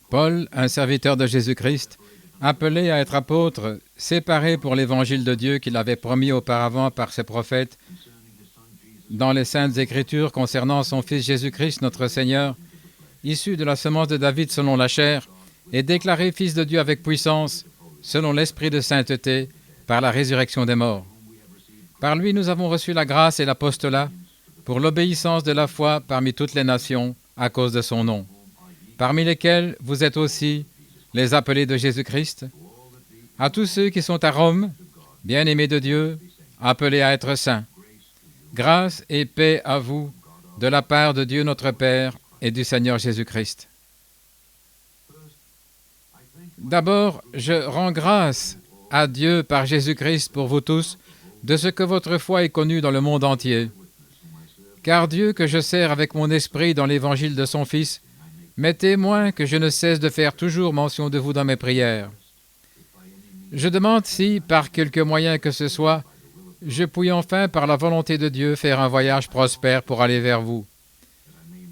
Paul, un serviteur de Jésus-Christ, appelé à être apôtre, séparé pour l'évangile de Dieu qu'il avait promis auparavant par ses prophètes dans les Saintes Écritures concernant son Fils Jésus-Christ, notre Seigneur, issu de la semence de David selon la chair, et déclaré Fils de Dieu avec puissance, selon l'Esprit de sainteté, par la résurrection des morts. Par lui, nous avons reçu la grâce et l'apostolat pour l'obéissance de la foi parmi toutes les nations à cause de son nom, parmi lesquels vous êtes aussi les appelés de Jésus-Christ, à tous ceux qui sont à Rome, bien-aimés de Dieu, appelés à être saints. Grâce et paix à vous de la part de Dieu notre Père et du Seigneur Jésus-Christ. D'abord, je rends grâce à Dieu par Jésus-Christ pour vous tous de ce que votre foi est connue dans le monde entier. Car Dieu que je sers avec mon esprit dans l'évangile de son Fils m'est témoin que je ne cesse de faire toujours mention de vous dans mes prières. Je demande si, par quelque moyen que ce soit, je puis enfin, par la volonté de Dieu, faire un voyage prospère pour aller vers vous.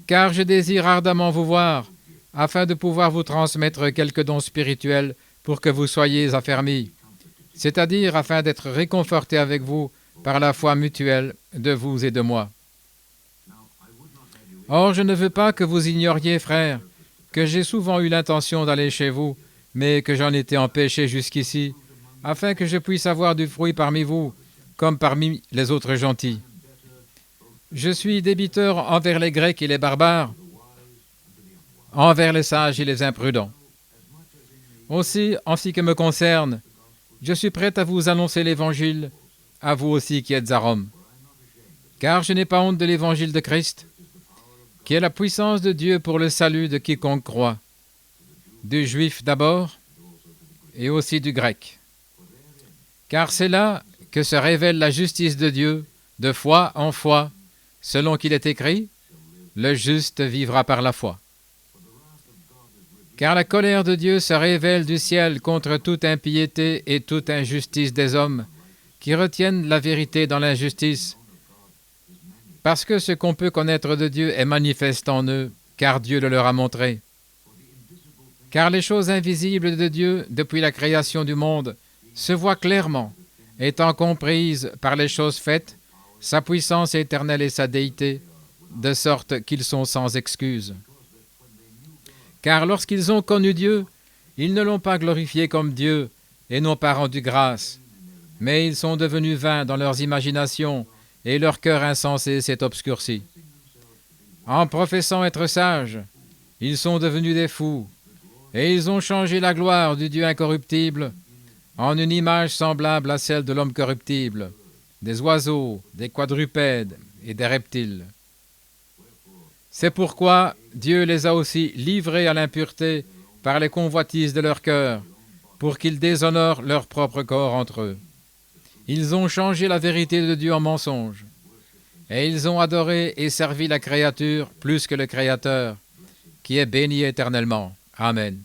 Car je désire ardemment vous voir, afin de pouvoir vous transmettre quelques dons spirituels pour que vous soyez affermis, c'est-à-dire afin d'être réconfortés avec vous par la foi mutuelle de vous et de moi. Or, je ne veux pas que vous ignoriez, frères, que j'ai souvent eu l'intention d'aller chez vous, mais que j'en étais empêché jusqu'ici, afin que je puisse avoir du fruit parmi vous, comme parmi les autres gentils. Je suis débiteur envers les Grecs et les barbares, envers les sages et les imprudents. Aussi, en ce qui me concerne, je suis prêt à vous annoncer l'Évangile, à vous aussi qui êtes à Rome. Car je n'ai pas honte de l'Évangile de Christ, qui est la puissance de Dieu pour le salut de quiconque croit, du juif d'abord, et aussi du grec. Car c'est là que se révèle la justice de Dieu, de foi en foi, selon qu'il est écrit, « Le juste vivra par la foi ». Car la colère de Dieu se révèle du ciel contre toute impiété et toute injustice des hommes, qui retiennent la vérité dans l'injustice, parce que ce qu'on peut connaître de Dieu est manifeste en eux, car Dieu le leur a montré. Car les choses invisibles de Dieu, depuis la création du monde, se voient clairement, étant comprises par les choses faites, sa puissance éternelle et sa déité, de sorte qu'ils sont sans excuse. Car lorsqu'ils ont connu Dieu, ils ne l'ont pas glorifié comme Dieu et n'ont pas rendu grâce, mais ils sont devenus vains dans leurs imaginations et leur cœur insensé s'est obscurci. En professant être sages, ils sont devenus des fous, et ils ont changé la gloire du Dieu incorruptible en une image semblable à celle de l'homme corruptible, des oiseaux, des quadrupèdes et des reptiles. C'est pourquoi Dieu les a aussi livrés à l'impureté par les convoitises de leur cœur, pour qu'ils déshonorent leur propre corps entre eux. Ils ont changé la vérité de Dieu en mensonge, et ils ont adoré et servi la créature plus que le Créateur, qui est béni éternellement. Amen.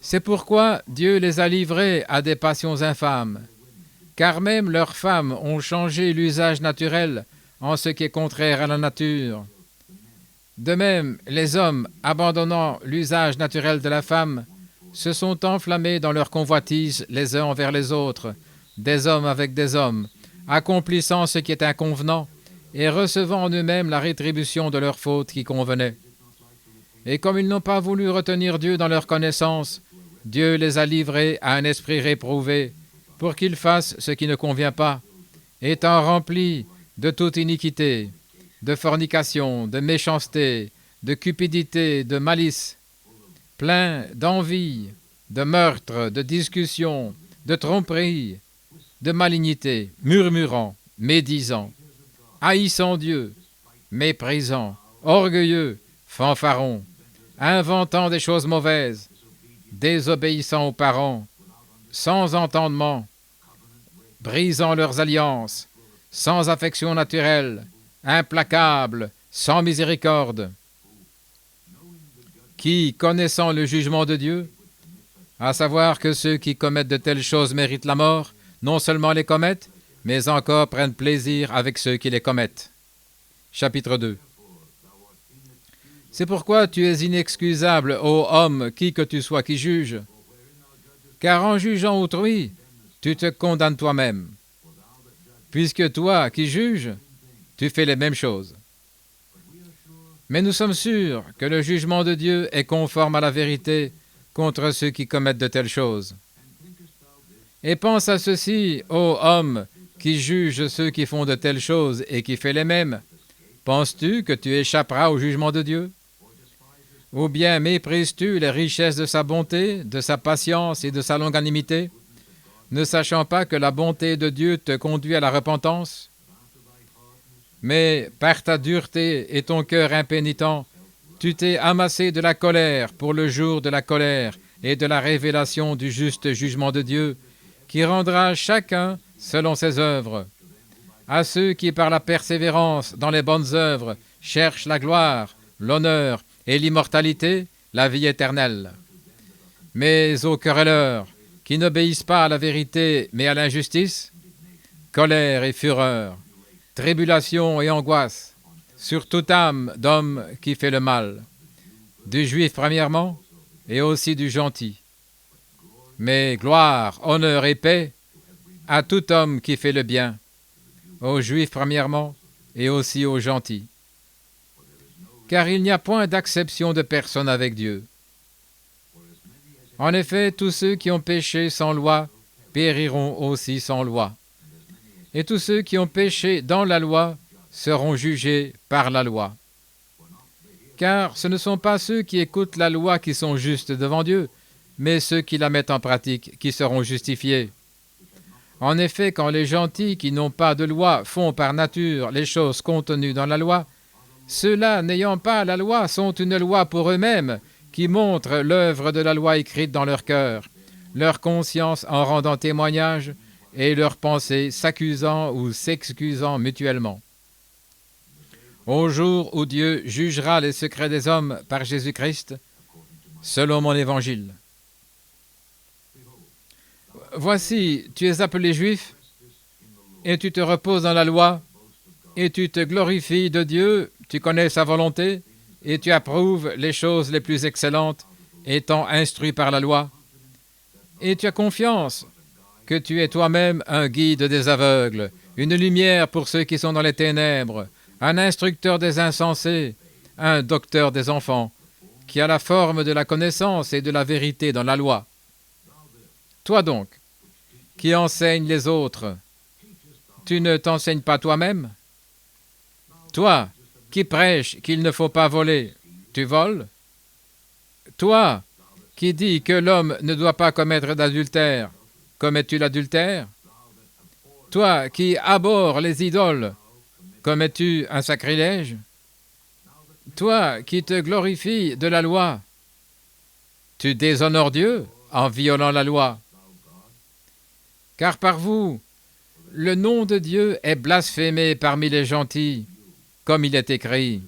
C'est pourquoi Dieu les a livrés à des passions infâmes, car même leurs femmes ont changé l'usage naturel en ce qui est contraire à la nature. De même, les hommes, abandonnant l'usage naturel de la femme, se sont enflammés dans leur convoitise les uns envers les autres, des hommes avec des hommes, accomplissant ce qui est inconvenant et recevant en eux-mêmes la rétribution de leur faute qui convenait. Et comme ils n'ont pas voulu retenir Dieu dans leur connaissance, Dieu les a livrés à un esprit réprouvé, pour qu'ils fassent ce qui ne convient pas, étant remplis de toute iniquité, de fornication, de méchanceté, de cupidité, de malice, pleins d'envie, de meurtre, de discussion, de tromperie, de malignité, murmurant, médisant, haïssant Dieu, méprisant, orgueilleux, fanfarons, inventant des choses mauvaises, désobéissant aux parents, sans entendement, brisant leurs alliances, sans affection naturelle, implacables, sans miséricorde, qui, connaissant le jugement de Dieu, à savoir que ceux qui commettent de telles choses méritent la mort, non seulement les commettent, mais encore prennent plaisir avec ceux qui les commettent. Chapitre 2. C'est pourquoi tu es inexcusable, ô homme, qui que tu sois qui juge. Car en jugeant autrui, tu te condamnes toi-même. Puisque toi qui juges, tu fais les mêmes choses. Mais nous sommes sûrs que le jugement de Dieu est conforme à la vérité contre ceux qui commettent de telles choses. Et pense à ceci, ô homme, qui juge ceux qui font de telles choses et qui fait les mêmes. Penses-tu que tu échapperas au jugement de Dieu? Ou bien méprises-tu les richesses de sa bonté, de sa patience et de sa longanimité, ne sachant pas que la bonté de Dieu te conduit à la repentance? Mais par ta dureté et ton cœur impénitent, tu t'es amassé de la colère pour le jour de la colère et de la révélation du juste jugement de Dieu, qui rendra chacun selon ses œuvres. À ceux qui, par la persévérance dans les bonnes œuvres, cherchent la gloire, l'honneur et l'immortalité, la vie éternelle. Mais aux querelleurs, qui n'obéissent pas à la vérité mais à l'injustice, colère et fureur, tribulation et angoisse, sur toute âme d'homme qui fait le mal, du juif premièrement, et aussi du gentil. Mais gloire, honneur et paix à tout homme qui fait le bien, aux juifs premièrement, et aussi aux gentils. Car il n'y a point d'acception de personne avec Dieu. En effet, tous ceux qui ont péché sans loi périront aussi sans loi. Et tous ceux qui ont péché dans la loi seront jugés par la loi. Car ce ne sont pas ceux qui écoutent la loi qui sont justes devant Dieu, mais ceux qui la mettent en pratique qui seront justifiés. En effet, quand les gentils qui n'ont pas de loi font par nature les choses contenues dans la loi, ceux-là n'ayant pas la loi sont une loi pour eux-mêmes, qui montrent l'œuvre de la loi écrite dans leur cœur, leur conscience en rendant témoignage, et leurs pensées s'accusant ou s'excusant mutuellement. Au jour où Dieu jugera les secrets des hommes par Jésus-Christ, selon mon évangile. Voici, tu es appelé juif, et tu te reposes dans la loi, et tu te glorifies de Dieu, tu connais sa volonté, et tu approuves les choses les plus excellentes, étant instruit par la loi. Et tu as confiance que tu es toi-même un guide des aveugles, une lumière pour ceux qui sont dans les ténèbres, un instructeur des insensés, un docteur des enfants, qui a la forme de la connaissance et de la vérité dans la loi. Toi donc, qui enseignes les autres, tu ne t'enseignes pas toi-même? Toi, qui prêches qu'il ne faut pas voler, tu voles? Toi, qui dis que l'homme ne doit pas commettre d'adultère, commets-tu l'adultère? Toi, qui abhorres les idoles, commets-tu un sacrilège? Toi, qui te glorifies de la loi, tu déshonores Dieu en violant la loi. Car par vous, le nom de Dieu est blasphémé parmi les gentils, comme il est écrit.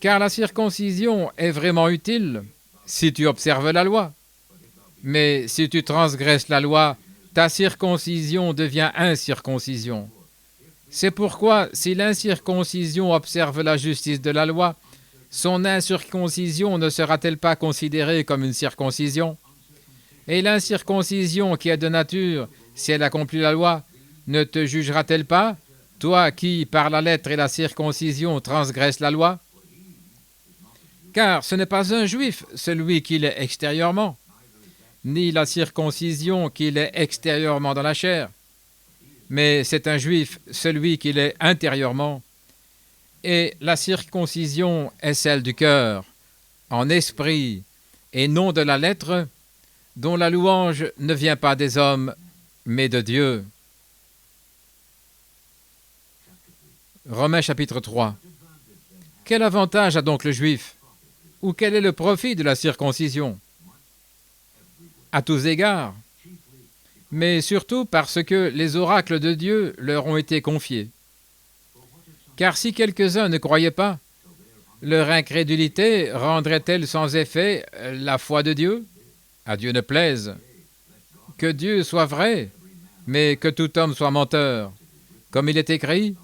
Car la circoncision est vraiment utile si tu observes la loi. Mais si tu transgresses la loi, ta circoncision devient incirconcision. C'est pourquoi, si l'incirconcision observe la justice de la loi, son incirconcision ne sera-t-elle pas considérée comme une circoncision? Et l'incirconcision qui est de nature, si elle accomplit la loi, ne te jugera-t-elle pas, toi qui, par la lettre et la circoncision, transgresses la loi? Car ce n'est pas un juif, celui qui l'est extérieurement, ni la circoncision qui l'est extérieurement dans la chair, mais c'est un juif, celui qui l'est intérieurement, et la circoncision est celle du cœur, en esprit, et non de la lettre, dont la louange ne vient pas des hommes, mais de Dieu. Romains chapitre 3. Quel avantage a donc le juif? Ou quel est le profit de la circoncision? À tous égards, mais surtout parce que les oracles de Dieu leur ont été confiés. Car si quelques-uns ne croyaient pas, leur incrédulité rendrait-elle sans effet la foi de Dieu? À Dieu ne plaise. Que Dieu soit vrai, mais que tout homme soit menteur. Comme il est écrit,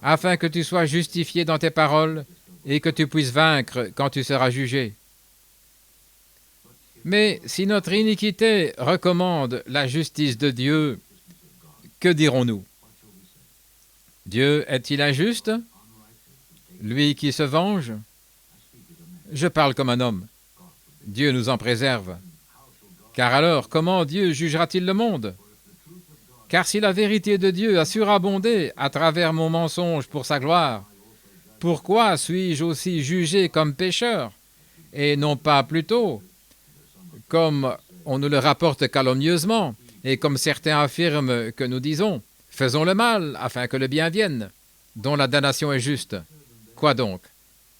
afin que tu sois justifié dans tes paroles et que tu puisses vaincre quand tu seras jugé. Mais si notre iniquité recommande la justice de Dieu, que dirons-nous? Dieu est-il injuste? Lui qui se venge? Je parle comme un homme. Dieu nous en préserve. Car alors, comment Dieu jugera-t-il le monde? Car si la vérité de Dieu a surabondé à travers mon mensonge pour sa gloire, pourquoi suis-je aussi jugé comme pécheur, et non pas plutôt comme on nous le rapporte calomnieusement, et comme certains affirment que nous disons, faisons le mal afin que le bien vienne, dont la damnation est juste. Quoi donc?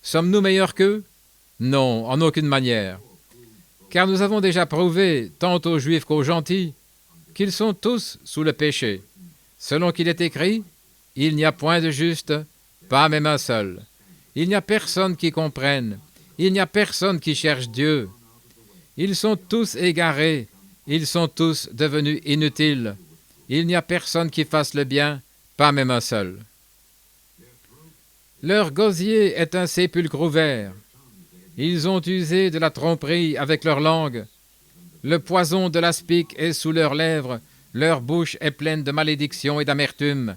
Sommes-nous meilleurs qu'eux? Non, en aucune manière. Car nous avons déjà prouvé, tant aux Juifs qu'aux gentils, qu'ils sont tous sous le péché. Selon qu'il est écrit, il n'y a point de juste, pas même un seul. Il n'y a personne qui comprenne, il n'y a personne qui cherche Dieu. Ils sont tous égarés, ils sont tous devenus inutiles. Il n'y a personne qui fasse le bien, pas même un seul. Leur gosier est un sépulcre ouvert. Ils ont usé de la tromperie avec leur langue. Le poison de l'aspic est sous leurs lèvres, leur bouche est pleine de malédiction et d'amertume.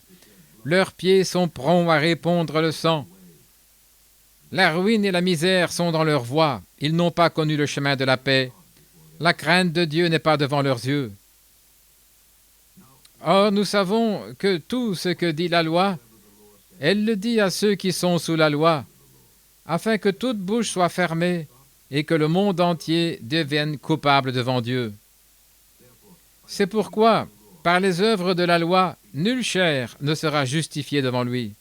Leurs pieds sont prompts à répandre le sang. La ruine et la misère sont dans leur voie. Ils n'ont pas connu le chemin de la paix. La crainte de Dieu n'est pas devant leurs yeux. Or, nous savons que tout ce que dit la loi, elle le dit à ceux qui sont sous la loi, afin que toute bouche soit fermée et que le monde entier devienne coupable devant Dieu. C'est pourquoi, par les œuvres de la loi, nulle chair ne sera justifiée devant lui.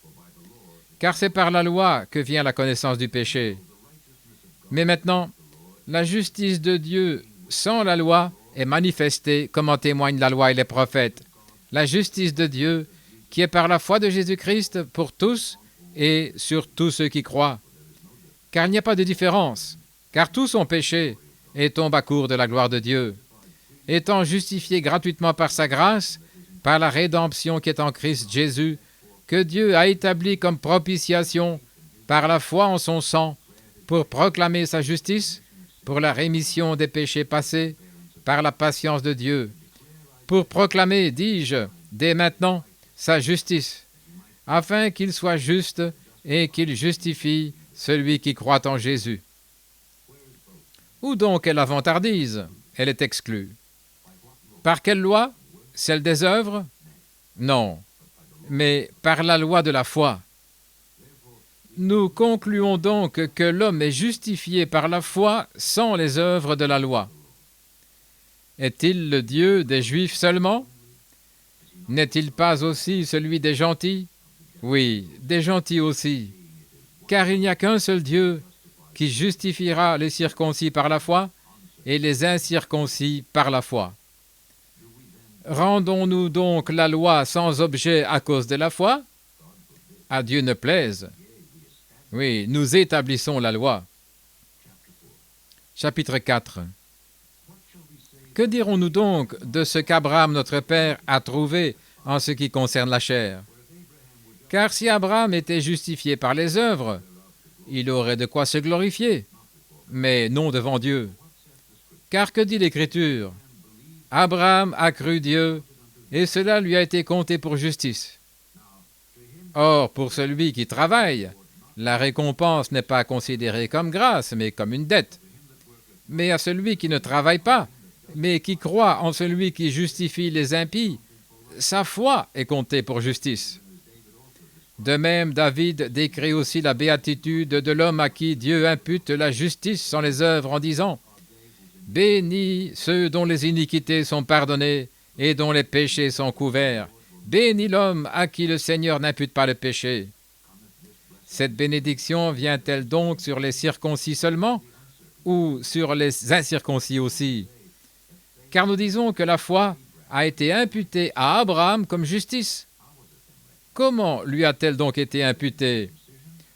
Car c'est par la loi que vient la connaissance du péché. Mais maintenant, la justice de Dieu sans la loi est manifestée, comme en témoignent la loi et les prophètes. La justice de Dieu qui est par la foi de Jésus-Christ pour tous et sur tous ceux qui croient. Car il n'y a pas de différence, car tous ont péché et tombent à court de la gloire de Dieu. Étant justifiés gratuitement par sa grâce, par la rédemption qui est en Christ Jésus, que Dieu a établi comme propitiation par la foi en son sang, pour proclamer sa justice, pour la rémission des péchés passés, par la patience de Dieu, pour proclamer, dis-je, dès maintenant, sa justice, afin qu'il soit juste et qu'il justifie celui qui croit en Jésus. Où donc est la vantardise? Elle est exclue. Par quelle loi? Celle des œuvres? Non, mais par la loi de la foi. Nous concluons donc que l'homme est justifié par la foi sans les œuvres de la loi. Est-il le Dieu des Juifs seulement? N'est-il pas aussi celui des gentils? Oui, des gentils aussi. Car il n'y a qu'un seul Dieu qui justifiera les circoncis par la foi et les incirconcis par la foi. Rendons-nous donc la loi sans objet à cause de la foi? À Dieu ne plaise. Oui, nous établissons la loi. Chapitre 4. Que dirons-nous donc de ce qu'Abraham, notre père, a trouvé en ce qui concerne la chair? Car si Abraham était justifié par les œuvres, il aurait de quoi se glorifier, mais non devant Dieu. Car que dit l'Écriture? Abraham a cru Dieu, et cela lui a été compté pour justice. Or, pour celui qui travaille, la récompense n'est pas considérée comme grâce, mais comme une dette. Mais à celui qui ne travaille pas, mais qui croit en celui qui justifie les impies, sa foi est comptée pour justice. De même, David décrit aussi la béatitude de l'homme à qui Dieu impute la justice sans les œuvres en disant « Bénis ceux dont les iniquités sont pardonnées et dont les péchés sont couverts. Bénis l'homme à qui le Seigneur n'impute pas le péché. » Cette bénédiction vient-elle donc sur les circoncis seulement ou sur les incirconcis aussi? Car nous disons que la foi a été imputée à Abraham comme justice. Comment lui a-t-elle donc été imputée?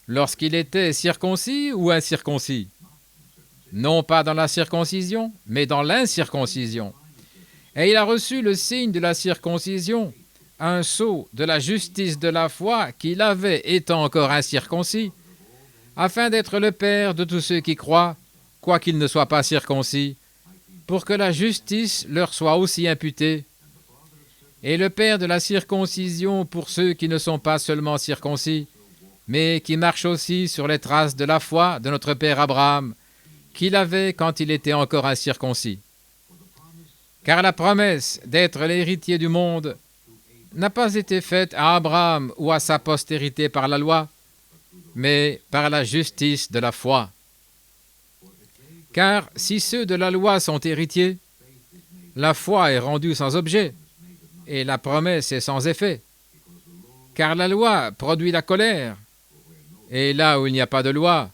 Lorsqu'il était circoncis ou incirconcis? Non pas dans la circoncision, mais dans l'incirconcision. Et il a reçu le signe de la circoncision, un sceau de la justice de la foi qu'il avait étant encore incirconcis, afin d'être le Père de tous ceux qui croient, quoiqu'ils ne soient pas circoncis, pour que la justice leur soit aussi imputée, et le Père de la circoncision pour ceux qui ne sont pas seulement circoncis, mais qui marchent aussi sur les traces de la foi de notre Père Abraham, qu'il avait quand il était encore incirconcis. Car la promesse d'être l'héritier du monde n'a pas été faite à Abraham ou à sa postérité par la loi, mais par la justice de la foi. Car si ceux de la loi sont héritiers, la foi est rendue sans objet, et la promesse est sans effet. Car la loi produit la colère, et là où il n'y a pas de loi,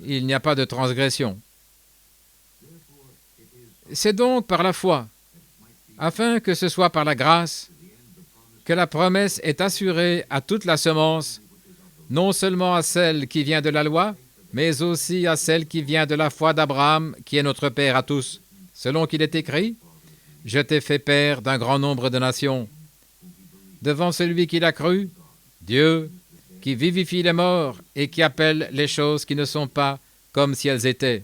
il n'y a pas de transgression. C'est donc par la foi, afin que ce soit par la grâce, que la promesse est assurée à toute la semence, non seulement à celle qui vient de la loi, mais aussi à celle qui vient de la foi d'Abraham, qui est notre Père à tous, selon qu'il est écrit, « Je t'ai fait père d'un grand nombre de nations. » Devant celui qui l'a cru, Dieu, qui vivifie les morts et qui appelle les choses qui ne sont pas comme si elles étaient,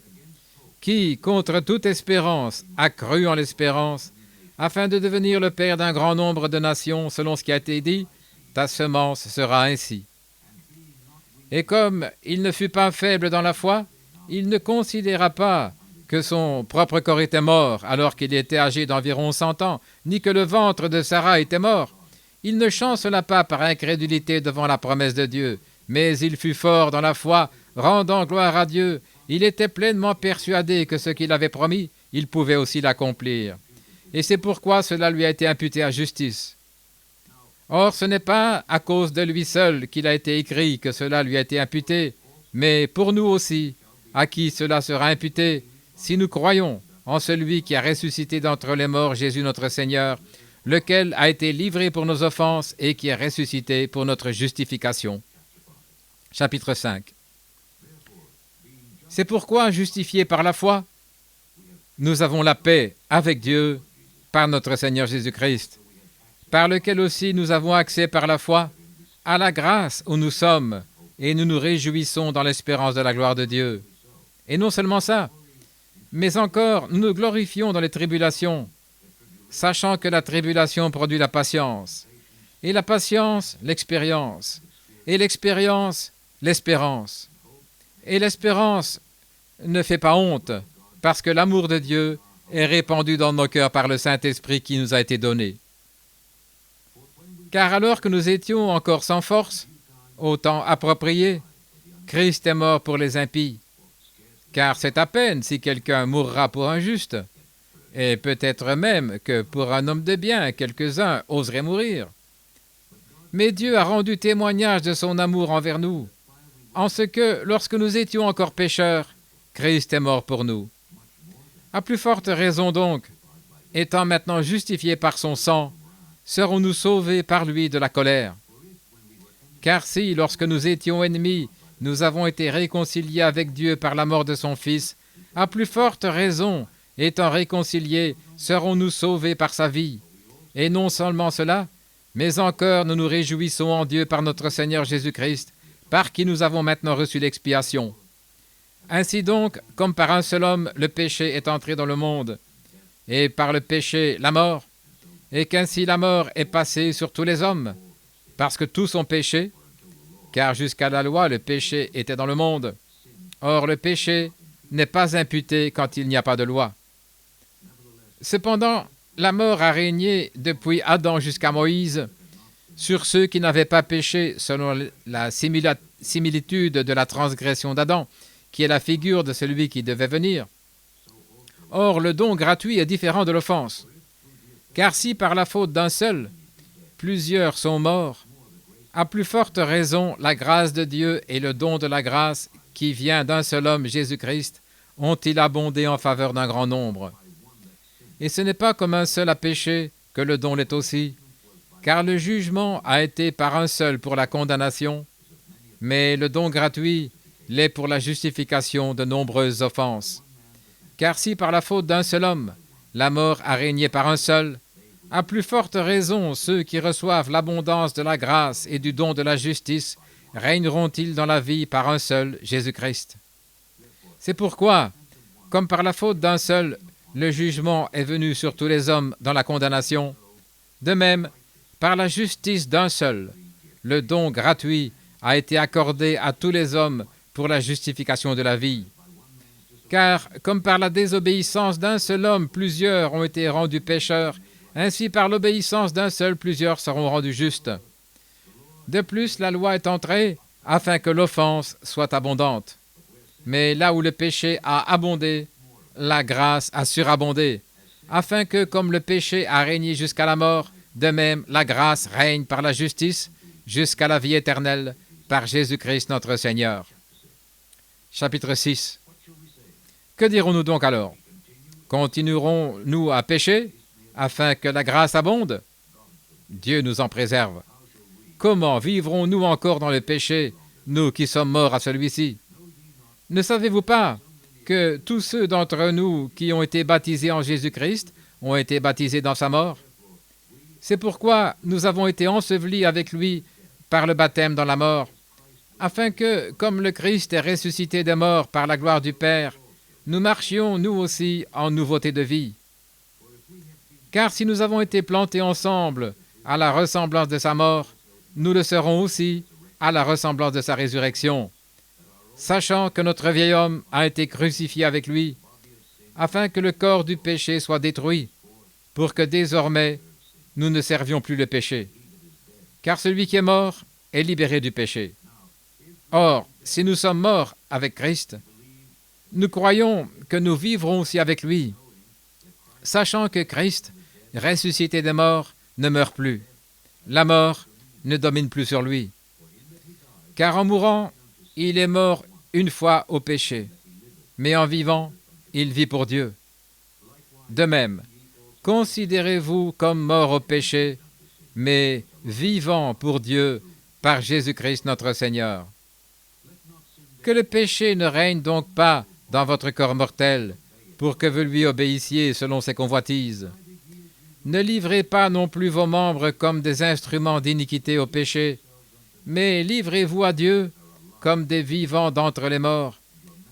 qui, contre toute espérance, a cru en l'espérance, afin de devenir le Père d'un grand nombre de nations, selon ce qui a été dit, ta semence sera ainsi. Et comme il ne fut pas faible dans la foi, il ne considéra pas que son propre corps était mort alors qu'il était âgé d'environ 100 ans, ni que le ventre de Sarah était mort. Il ne chancela pas par incrédulité devant la promesse de Dieu, mais il fut fort dans la foi, rendant gloire à Dieu. Il était pleinement persuadé que ce qu'il avait promis, il pouvait aussi l'accomplir. Et c'est pourquoi cela lui a été imputé à justice. Or, ce n'est pas à cause de lui seul qu'il a été écrit que cela lui a été imputé, mais pour nous aussi, à qui cela sera imputé, si nous croyons en celui qui a ressuscité d'entre les morts Jésus notre Seigneur, lequel a été livré pour nos offenses et qui est ressuscité pour notre justification. Chapitre 5. C'est pourquoi, justifiés par la foi, nous avons la paix avec Dieu par notre Seigneur Jésus-Christ, par lequel aussi nous avons accès par la foi à la grâce où nous sommes, et nous nous réjouissons dans l'espérance de la gloire de Dieu. Et non seulement ça, mais encore nous nous glorifions dans les tribulations, sachant que la tribulation produit la patience, et la patience, l'expérience, et l'expérience, l'espérance. Et l'espérance ne fait pas honte, parce que l'amour de Dieu est répandu dans nos cœurs par le Saint-Esprit qui nous a été donné. Car alors que nous étions encore sans force, au temps approprié, Christ est mort pour les impies. Car c'est à peine si quelqu'un mourra pour un juste, et peut-être même que pour un homme de bien, quelques-uns oseraient mourir. Mais Dieu a rendu témoignage de son amour envers nous, en ce que, lorsque nous étions encore pécheurs, Christ est mort pour nous. À plus forte raison donc, étant maintenant justifiés par son sang, serons-nous sauvés par lui de la colère. Car si, lorsque nous étions ennemis, nous avons été réconciliés avec Dieu par la mort de son Fils, à plus forte raison, étant réconciliés, serons-nous sauvés par sa vie. Et non seulement cela, mais encore nous nous réjouissons en Dieu par notre Seigneur Jésus-Christ, par qui nous avons maintenant reçu l'expiation. Ainsi donc, comme par un seul homme le péché est entré dans le monde, et par le péché la mort, et qu'ainsi la mort est passée sur tous les hommes, parce que tous ont péché, car jusqu'à la loi le péché était dans le monde. Or le péché n'est pas imputé quand il n'y a pas de loi. Cependant, la mort a régné depuis Adam jusqu'à Moïse sur ceux qui n'avaient pas péché selon la similitude de la transgression d'Adam, qui est la figure de celui qui devait venir. Or, le don gratuit est différent de l'offense. Car si par la faute d'un seul, plusieurs sont morts, à plus forte raison, la grâce de Dieu et le don de la grâce qui vient d'un seul homme, Jésus-Christ, ont-ils abondé en faveur d'un grand nombre. Et ce n'est pas comme un seul a péché que le don l'est aussi, car le jugement a été par un seul pour la condamnation, mais le don gratuit l'est pour la justification de nombreuses offenses. Car si par la faute d'un seul homme, la mort a régné par un seul, à plus forte raison ceux qui reçoivent l'abondance de la grâce et du don de la justice régneront-ils dans la vie par un seul, Jésus-Christ. C'est pourquoi, comme par la faute d'un seul, le jugement est venu sur tous les hommes dans la condamnation, de même, par la justice d'un seul, le don gratuit a été accordé à tous les hommes pour la justification de la vie. Car, comme par la désobéissance d'un seul homme, plusieurs ont été rendus pécheurs, ainsi par l'obéissance d'un seul, plusieurs seront rendus justes. De plus, la loi est entrée afin que l'offense soit abondante. Mais là où le péché a abondé, la grâce a surabondé, afin que, comme le péché a régné jusqu'à la mort, de même la grâce règne par la justice jusqu'à la vie éternelle, par Jésus-Christ notre Seigneur. Chapitre 6. Que dirons-nous donc alors? Continuerons-nous à pécher afin que la grâce abonde? Dieu nous en préserve. Comment vivrons-nous encore dans le péché, nous qui sommes morts à celui-ci? Ne savez-vous pas que tous ceux d'entre nous qui ont été baptisés en Jésus-Christ ont été baptisés dans sa mort? C'est pourquoi nous avons été ensevelis avec lui par le baptême dans la mort, afin que, comme le Christ est ressuscité des morts par la gloire du Père, nous marchions nous aussi en nouveauté de vie. Car si nous avons été plantés ensemble à la ressemblance de sa mort, nous le serons aussi à la ressemblance de sa résurrection, sachant que notre vieil homme a été crucifié avec lui, afin que le corps du péché soit détruit, pour que désormais nous ne servions plus le péché. Car celui qui est mort est libéré du péché. Or, si nous sommes morts avec Christ, nous croyons que nous vivrons aussi avec lui, sachant que Christ, ressuscité des morts, ne meurt plus. La mort ne domine plus sur lui. Car en mourant, il est mort une fois au péché, mais en vivant, il vit pour Dieu. De même, considérez-vous comme mort au péché, mais vivant pour Dieu par Jésus-Christ notre Seigneur. Que le péché ne règne donc pas dans votre corps mortel, pour que vous lui obéissiez selon ses convoitises. Ne livrez pas non plus vos membres comme des instruments d'iniquité au péché, mais livrez-vous à Dieu comme des vivants d'entre les morts,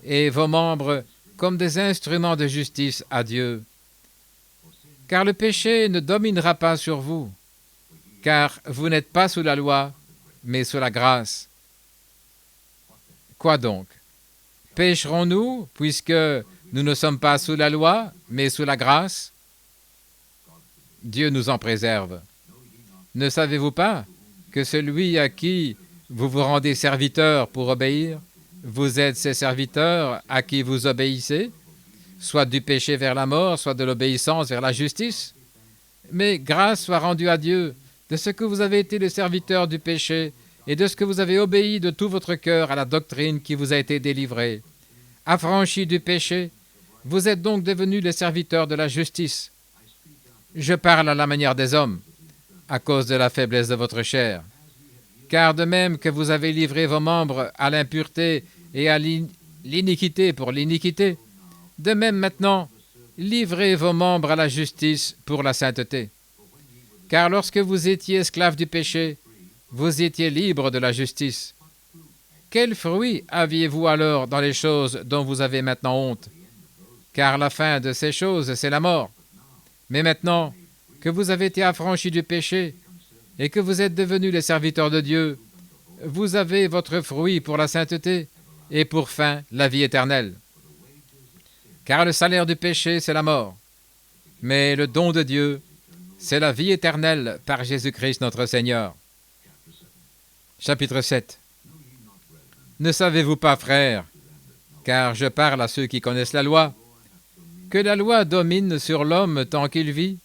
et vos membres comme des instruments de justice à Dieu. Car le péché ne dominera pas sur vous, car vous n'êtes pas sous la loi, mais sous la grâce. Quoi donc? Pécherons-nous, puisque nous ne sommes pas sous la loi, mais sous la grâce? Dieu nous en préserve. Ne savez-vous pas que celui à qui vous vous rendez serviteur pour obéir, vous êtes ses serviteurs à qui vous obéissez, soit du péché vers la mort, soit de l'obéissance vers la justice? Mais grâce soit rendue à Dieu de ce que vous avez été le serviteur du péché et de ce que vous avez obéi de tout votre cœur à la doctrine qui vous a été délivrée. Affranchis du péché, vous êtes donc devenus les serviteurs de la justice. Je parle à la manière des hommes, à cause de la faiblesse de votre chair. Car de même que vous avez livré vos membres à l'impureté et à l'iniquité pour l'iniquité, de même maintenant, livrez vos membres à la justice pour la sainteté. Car lorsque vous étiez esclaves du péché, vous étiez libres de la justice. Quel fruit aviez-vous alors dans les choses dont vous avez maintenant honte? Car la fin de ces choses, c'est la mort. Mais maintenant que vous avez été affranchis du péché et que vous êtes devenus les serviteurs de Dieu, vous avez votre fruit pour la sainteté et pour fin la vie éternelle. Car le salaire du péché, c'est la mort. Mais le don de Dieu, c'est la vie éternelle par Jésus-Christ notre Seigneur. Chapitre 7. Ne savez-vous pas, frères, car je parle à ceux qui connaissent la loi, que la loi domine sur l'homme tant qu'il vit?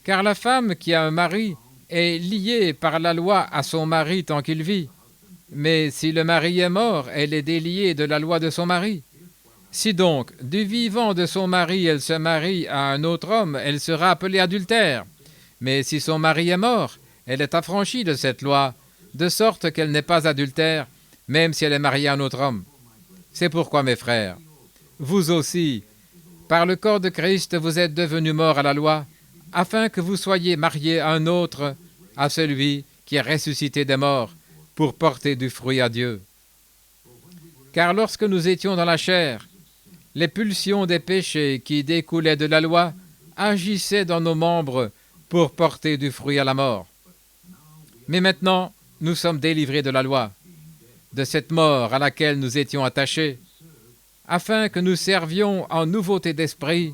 Car la femme qui a un mari est liée par la loi à son mari tant qu'il vit. Mais si le mari est mort, elle est déliée de la loi de son mari. Si donc, du vivant de son mari, elle se marie à un autre homme, elle sera appelée adultère. Mais si son mari est mort, elle est affranchie de cette loi, de sorte qu'elle n'est pas adultère, même si elle est mariée à un autre homme. C'est pourquoi, mes frères, vous aussi, par le corps de Christ, vous êtes devenus morts à la loi, afin que vous soyez mariés à un autre, à celui qui est ressuscité des morts, pour porter du fruit à Dieu. Car lorsque nous étions dans la chair, les pulsions des péchés qui découlaient de la loi agissaient dans nos membres pour porter du fruit à la mort. Mais maintenant, nous sommes délivrés de la loi, de cette mort à laquelle nous étions attachés, afin que nous servions en nouveauté d'esprit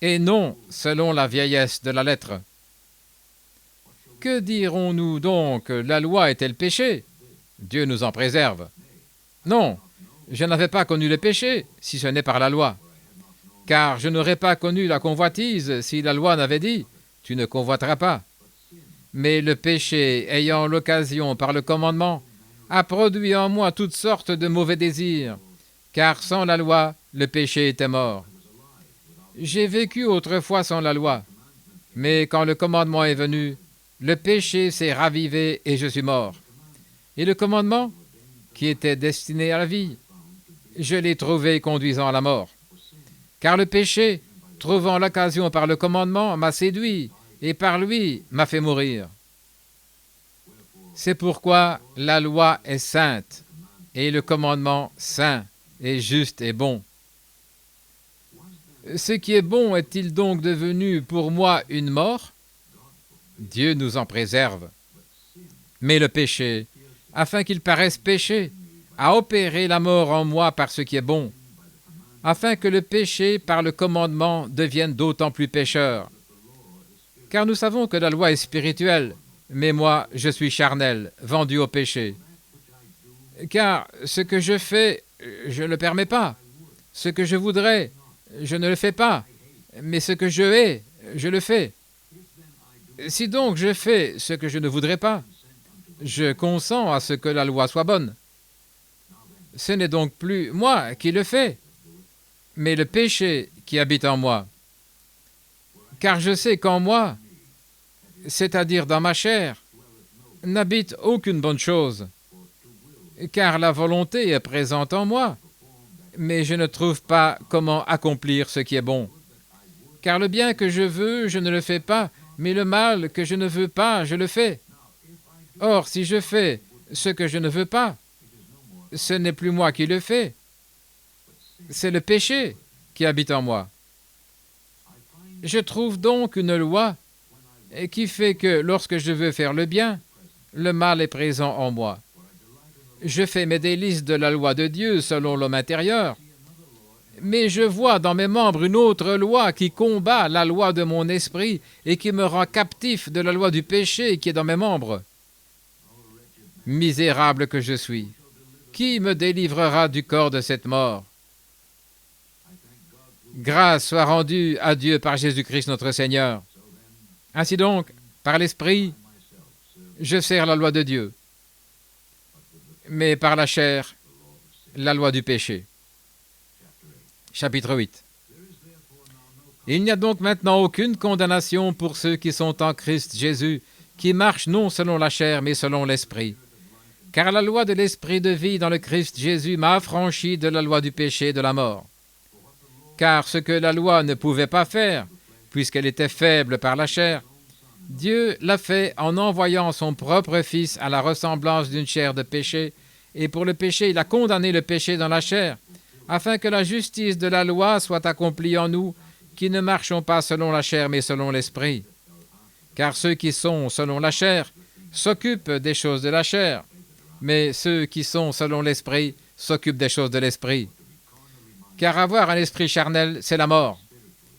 et non selon la vieillesse de la lettre. Que dirons-nous donc? La loi est-elle péché? Dieu nous en préserve. Non, je n'avais pas connu le péché, si ce n'est par la loi. Car je n'aurais pas connu la convoitise si la loi n'avait dit « Tu ne convoiteras pas ». Mais le péché, ayant l'occasion par le commandement, a produit en moi toutes sortes de mauvais désirs, car sans la loi, le péché était mort. J'ai vécu autrefois sans la loi, mais quand le commandement est venu, le péché s'est ravivé et je suis mort. Et le commandement, qui était destiné à la vie, je l'ai trouvé conduisant à la mort. Car le péché, trouvant l'occasion par le commandement, m'a séduit, et par lui m'a fait mourir. C'est pourquoi la loi est sainte, et le commandement saint, et juste et bon. Ce qui est bon est-il donc devenu pour moi une mort? Dieu nous en préserve. Mais le péché, afin qu'il paraisse péché, a opéré la mort en moi par ce qui est bon, afin que le péché par le commandement devienne d'autant plus pécheur. Car nous savons que la loi est spirituelle, mais moi je suis charnel, vendu au péché. Car ce que je fais, je ne le permets pas. Ce que je voudrais, je ne le fais pas. Mais ce que je hais, je le fais. Si donc je fais ce que je ne voudrais pas, je consens à ce que la loi soit bonne. Ce n'est donc plus moi qui le fais, mais le péché qui habite en moi. Car je sais qu'en moi, c'est-à-dire dans ma chair, n'habite aucune bonne chose. Car la volonté est présente en moi, mais je ne trouve pas comment accomplir ce qui est bon. Car le bien que je veux, je ne le fais pas, mais le mal que je ne veux pas, je le fais. Or, si je fais ce que je ne veux pas, ce n'est plus moi qui le fais, c'est le péché qui habite en moi. Je trouve donc une loi qui fait que lorsque je veux faire le bien, le mal est présent en moi. Je fais mes délices de la loi de Dieu selon l'homme intérieur, mais je vois dans mes membres une autre loi qui combat la loi de mon esprit et qui me rend captif de la loi du péché qui est dans mes membres. Misérable que je suis, qui me délivrera du corps de cette mort? Grâce soit rendue à Dieu par Jésus-Christ notre Seigneur. Ainsi donc, par l'Esprit, je sers la loi de Dieu, mais par la chair, la loi du péché. Chapitre 8. Il n'y a donc maintenant aucune condamnation pour ceux qui sont en Christ Jésus, qui marchent non selon la chair, mais selon l'Esprit. Car la loi de l'Esprit de vie dans le Christ Jésus m'a affranchi de la loi du péché et de la mort. Car ce que la loi ne pouvait pas faire, puisqu'elle était faible par la chair, Dieu l'a fait en envoyant son propre Fils à la ressemblance d'une chair de péché, et pour le péché, il a condamné le péché dans la chair, afin que la justice de la loi soit accomplie en nous, qui ne marchons pas selon la chair, mais selon l'Esprit. Car ceux qui sont selon la chair s'occupent des choses de la chair, mais ceux qui sont selon l'Esprit s'occupent des choses de l'Esprit. Car avoir un esprit charnel, c'est la mort,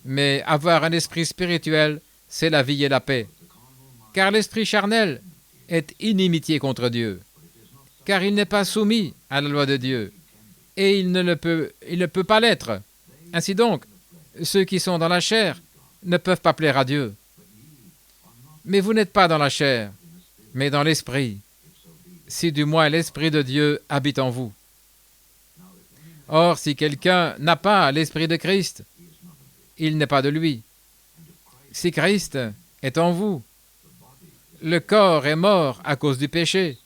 mais avoir un esprit spirituel, c'est la vie et la paix. Car l'esprit charnel est inimitié contre Dieu, car il n'est pas soumis à la loi de Dieu, et il ne peut pas l'être. Ainsi donc, ceux qui sont dans la chair ne peuvent pas plaire à Dieu. Mais vous n'êtes pas dans la chair, mais dans l'esprit, si du moins l'Esprit de Dieu habite en vous. Or, si quelqu'un n'a pas l'Esprit de Christ, il n'est pas de lui. Si Christ est en vous, le corps est mort à cause du péché,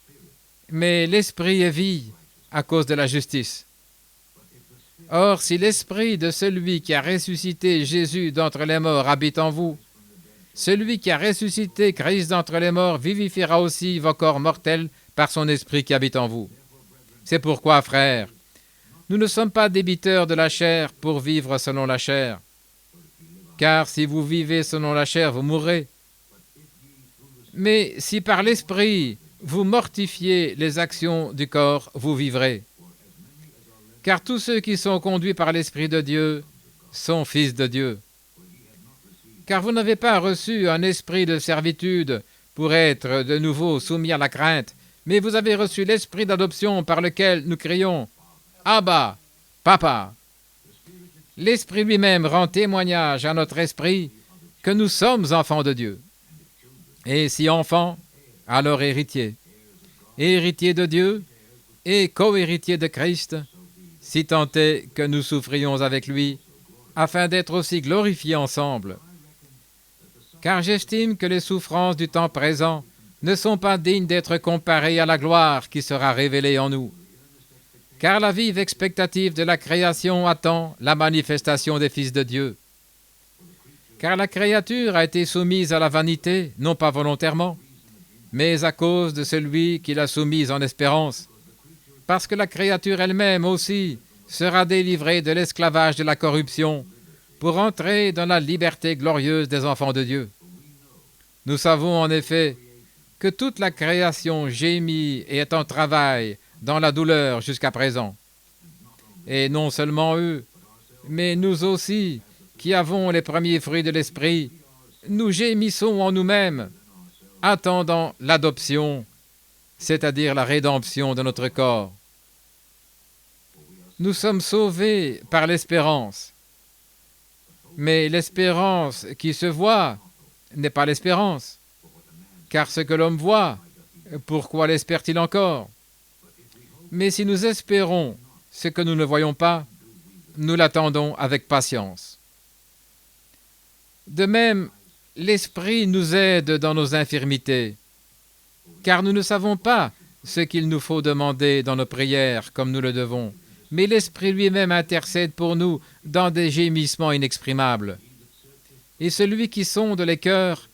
mais l'Esprit est vie à cause de la justice. Or, si l'Esprit de celui qui a ressuscité Jésus d'entre les morts habite en vous, celui qui a ressuscité Christ d'entre les morts vivifiera aussi vos corps mortels par son esprit qui habite en vous. C'est pourquoi, frères, nous ne sommes pas débiteurs de la chair pour vivre selon la chair. Car si vous vivez selon la chair, vous mourrez. Mais si par l'esprit vous mortifiez les actions du corps, vous vivrez. Car tous ceux qui sont conduits par l'Esprit de Dieu sont fils de Dieu. Car vous n'avez pas reçu un esprit de servitude pour être de nouveau soumis à la crainte, mais vous avez reçu l'esprit d'adoption par lequel nous crions « Abba, Papa ». L'Esprit lui-même rend témoignage à notre esprit que nous sommes enfants de Dieu. Et si enfants, alors héritiers. Héritiers de Dieu et co-héritiers de Christ, si tant est que nous souffrions avec lui, afin d'être aussi glorifiés ensemble. Car j'estime que les souffrances du temps présent ne sont pas dignes d'être comparées à la gloire qui sera révélée en nous. Car la vive expectative de la création attend la manifestation des fils de Dieu. Car la créature a été soumise à la vanité, non pas volontairement, mais à cause de celui qui l'a soumise en espérance, parce que la créature elle-même aussi sera délivrée de l'esclavage de la corruption pour entrer dans la liberté glorieuse des enfants de Dieu. Nous savons en effet que toute la création gémit et est en travail dans la douleur jusqu'à présent. Et non seulement eux, mais nous aussi, qui avons les premiers fruits de l'esprit, nous gémissons en nous-mêmes, attendant l'adoption, c'est-à-dire la rédemption de notre corps. Nous sommes sauvés par l'espérance. Mais l'espérance qui se voit n'est pas l'espérance. Car ce que l'homme voit, pourquoi l'espère-t-il encore? Mais si nous espérons ce que nous ne voyons pas, nous l'attendons avec patience. De même, l'Esprit nous aide dans nos infirmités, car nous ne savons pas ce qu'il nous faut demander dans nos prières comme nous le devons, mais l'Esprit lui-même intercède pour nous dans des gémissements inexprimables. Et celui qui sonde les cœurs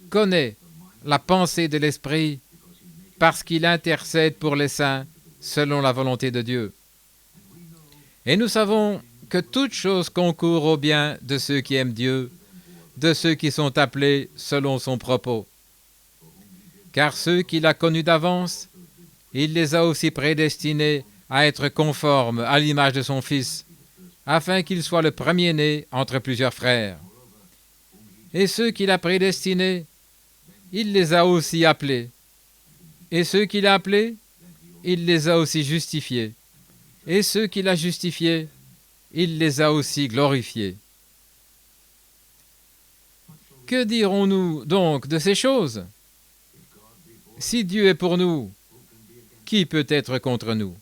connaît la pensée de l'Esprit parce qu'il intercède pour les saints selon la volonté de Dieu. Et nous savons que toute chose concourt au bien de ceux qui aiment Dieu, de ceux qui sont appelés selon son propos. Car ceux qu'il a connus d'avance, il les a aussi prédestinés à être conformes à l'image de son Fils, afin qu'il soit le premier-né entre plusieurs frères. Et ceux qu'il a prédestinés, il les a aussi appelés. Et ceux qu'il a appelés, il les a aussi justifiés. Et ceux qu'il a justifiés, il les a aussi glorifiés. Que dirons-nous donc de ces choses? Si Dieu est pour nous, qui peut être contre nous?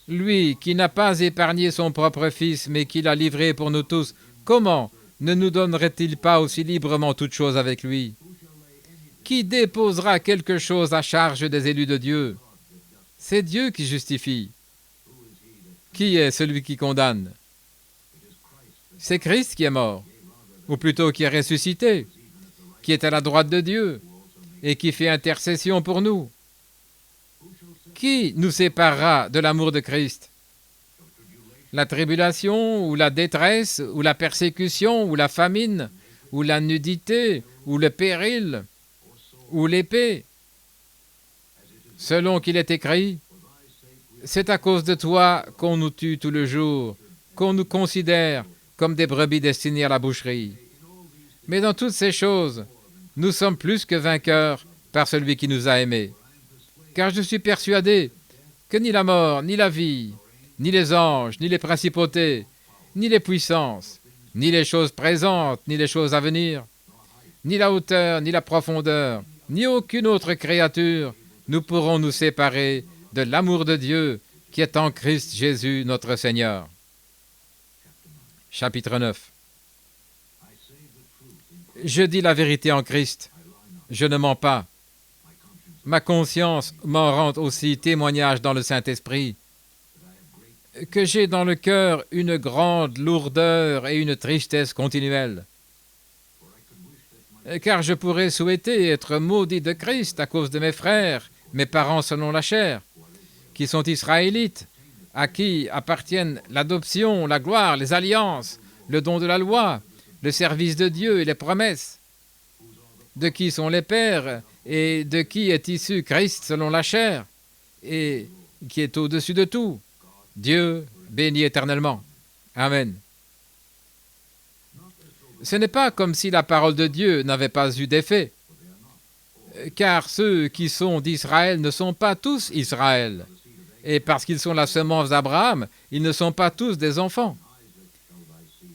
Lui qui n'a pas épargné son propre Fils, mais qui l'a livré pour nous tous, comment ne nous donnerait-il pas aussi librement toutes choses avec lui? Qui déposera quelque chose à charge des élus de Dieu? C'est Dieu qui justifie. Qui est celui qui condamne? C'est Christ qui est mort, ou plutôt qui est ressuscité, qui est à la droite de Dieu et qui fait intercession pour nous. Qui nous séparera de l'amour de Christ? La tribulation, ou la détresse, ou la persécution, ou la famine, ou la nudité, ou le péril, ou l'épée? Selon qu'il est écrit, c'est à cause de toi qu'on nous tue tout le jour, qu'on nous considère comme des brebis destinées à la boucherie. Mais dans toutes ces choses, nous sommes plus que vainqueurs par celui qui nous a aimés. Car je suis persuadé que ni la mort, ni la vie, ni les anges, ni les principautés, ni les puissances, ni les choses présentes, ni les choses à venir, ni la hauteur, ni la profondeur, ni aucune autre créature nous pourrons nous séparer de l'amour de Dieu qui est en Christ Jésus notre Seigneur. Chapitre 9. Je dis la vérité en Christ, je ne mens pas. Ma conscience m'en rend aussi témoignage dans le Saint-Esprit, que j'ai dans le cœur une grande lourdeur et une tristesse continuelle. Car je pourrais souhaiter être maudit de Christ à cause de mes frères mes parents selon la chair, qui sont israélites, à qui appartiennent l'adoption, la gloire, les alliances, le don de la loi, le service de Dieu et les promesses, de qui sont les pères et de qui est issu Christ selon la chair et qui est au-dessus de tout. Dieu béni éternellement. Amen. Ce n'est pas comme si la parole de Dieu n'avait pas eu d'effet, car ceux qui sont d'Israël ne sont pas tous Israël. Et parce qu'ils sont la semence d'Abraham, ils ne sont pas tous des enfants.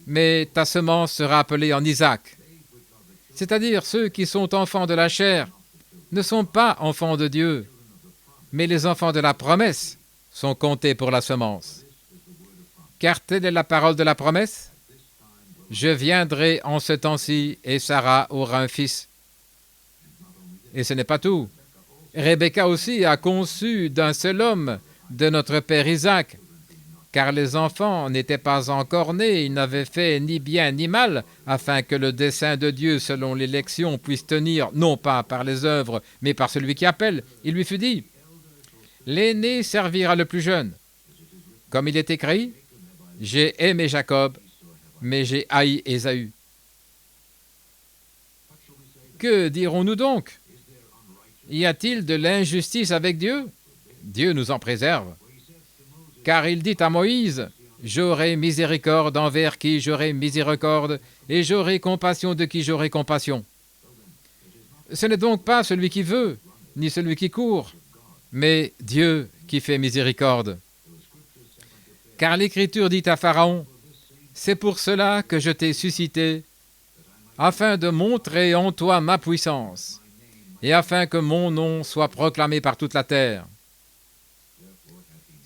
Mais ta semence sera appelée en Isaac. C'est-à-dire ceux qui sont enfants de la chair ne sont pas enfants de Dieu, mais les enfants de la promesse sont comptés pour la semence. Car telle est la parole de la promesse. Je viendrai en ce temps-ci et Sarah aura un fils. Et ce n'est pas tout. Rebecca aussi a conçu d'un seul homme, de notre père Isaac, car les enfants n'étaient pas encore nés, ils n'avaient fait ni bien ni mal, afin que le dessein de Dieu selon l'élection puisse tenir, non pas par les œuvres, mais par celui qui appelle. Il lui fut dit, l'aîné servira le plus jeune. Comme il est écrit, j'ai aimé Jacob, mais j'ai haï Ésaü. Que dirons-nous donc? Y a-t-il de l'injustice avec Dieu? Dieu nous en préserve. Car il dit à Moïse, « J'aurai miséricorde envers qui j'aurai miséricorde, et j'aurai compassion de qui j'aurai compassion. » Ce n'est donc pas celui qui veut, ni celui qui court, mais Dieu qui fait miséricorde. Car l'Écriture dit à Pharaon, « C'est pour cela que je t'ai suscité, afin de montrer en toi ma puissance, et afin que mon nom soit proclamé par toute la terre. »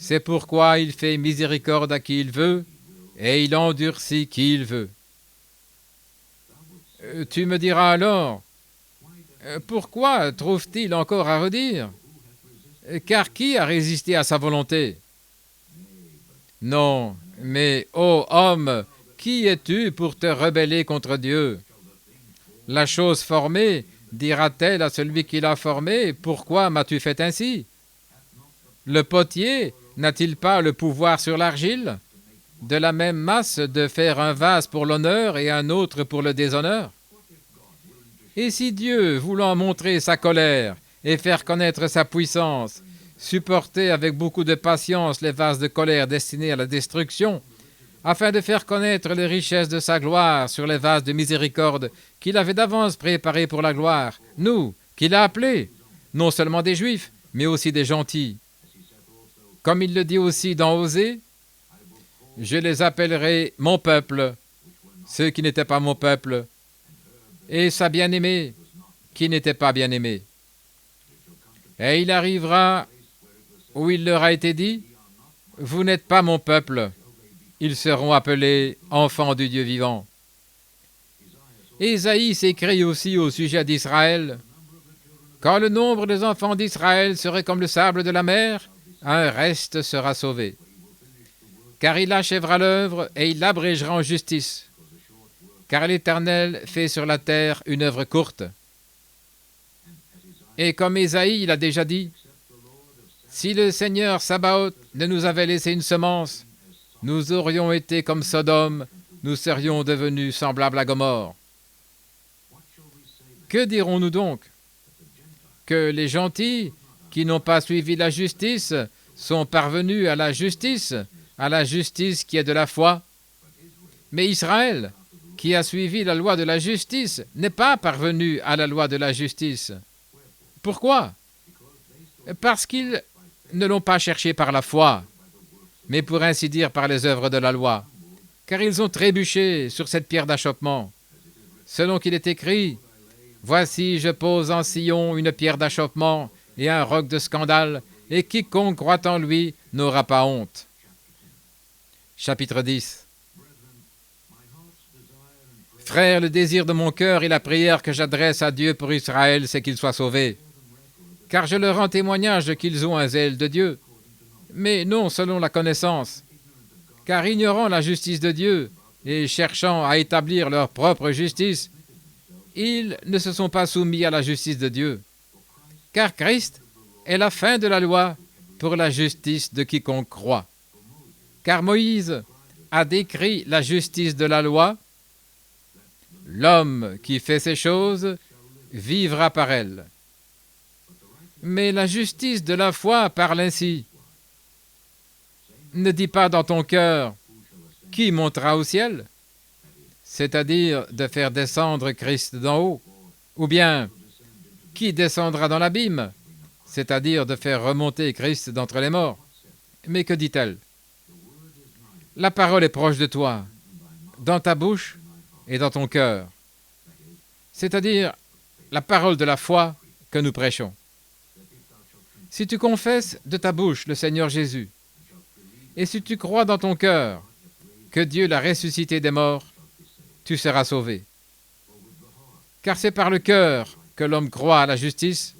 C'est pourquoi il fait miséricorde à qui il veut, et il endurcit qui il veut. Tu me diras alors, pourquoi trouve-t-il encore à redire? Car qui a résisté à sa volonté? Non, mais ô homme, qui es-tu pour te rebeller contre Dieu? La chose formée dira-t-elle à celui qui l'a formée, pourquoi m'as-tu fait ainsi? Le potier n'a-t-il pas le pouvoir sur l'argile, de la même masse de faire un vase pour l'honneur et un autre pour le déshonneur? Et si Dieu, voulant montrer sa colère et faire connaître sa puissance, supportait avec beaucoup de patience les vases de colère destinés à la destruction, afin de faire connaître les richesses de sa gloire sur les vases de miséricorde qu'il avait d'avance préparés pour la gloire, nous, qu'il a appelés, non seulement des Juifs, mais aussi des gentils. Comme il le dit aussi dans Osée, « Je les appellerai mon peuple, ceux qui n'étaient pas mon peuple, et sa bien-aimée, qui n'était pas bien-aimée. » Et il arrivera où il leur a été dit, « Vous n'êtes pas mon peuple. » Ils seront appelés enfants du Dieu vivant. Ésaïe s'écrie aussi au sujet d'Israël, « Quand le nombre des enfants d'Israël serait comme le sable de la mer, un reste sera sauvé. Car il achèvera l'œuvre et il l'abrégera en justice. Car l'Éternel fait sur la terre une œuvre courte. » Et comme Ésaïe l'a déjà dit, « Si le Seigneur Sabaoth ne nous avait laissé une semence, nous aurions été comme Sodome, nous serions devenus semblables à Gomorrhe. » Que dirons-nous donc? Que les gentils qui n'ont pas suivi la justice sont parvenus à la justice qui est de la foi. Mais Israël, qui a suivi la loi de la justice, n'est pas parvenu à la loi de la justice. Pourquoi? Parce qu'ils ne l'ont pas cherché par la foi, mais pour ainsi dire par les œuvres de la loi, car ils ont trébuché sur cette pierre d'achoppement. Selon qu'il est écrit, « Voici, je pose en Sion une pierre d'achoppement et un roc de scandale, et quiconque croit en lui n'aura pas honte. » Chapitre 10. Frères, le désir de mon cœur et la prière que j'adresse à Dieu pour Israël, c'est qu'ils soient sauvés. Car je leur rends témoignage qu'ils ont un zèle de Dieu, mais non selon la connaissance, car ignorant la justice de Dieu et cherchant à établir leur propre justice, ils ne se sont pas soumis à la justice de Dieu. Car Christ est la fin de la loi pour la justice de quiconque croit. Car Moïse a décrit la justice de la loi. L'homme qui fait ces choses vivra par elles. Mais la justice de la foi parle ainsi. Ne dis pas dans ton cœur « Qui montera au ciel ?» c'est-à-dire de faire descendre Christ d'en haut, ou bien « Qui descendra dans l'abîme ?» c'est-à-dire de faire remonter Christ d'entre les morts. Mais que dit-elle? La parole est proche de toi, dans ta bouche et dans ton cœur, c'est-à-dire la parole de la foi que nous prêchons. Si tu confesses de ta bouche le Seigneur Jésus, et si tu crois dans ton cœur que Dieu l'a ressuscité des morts, tu seras sauvé. Car c'est par le cœur que l'homme croit à la justice,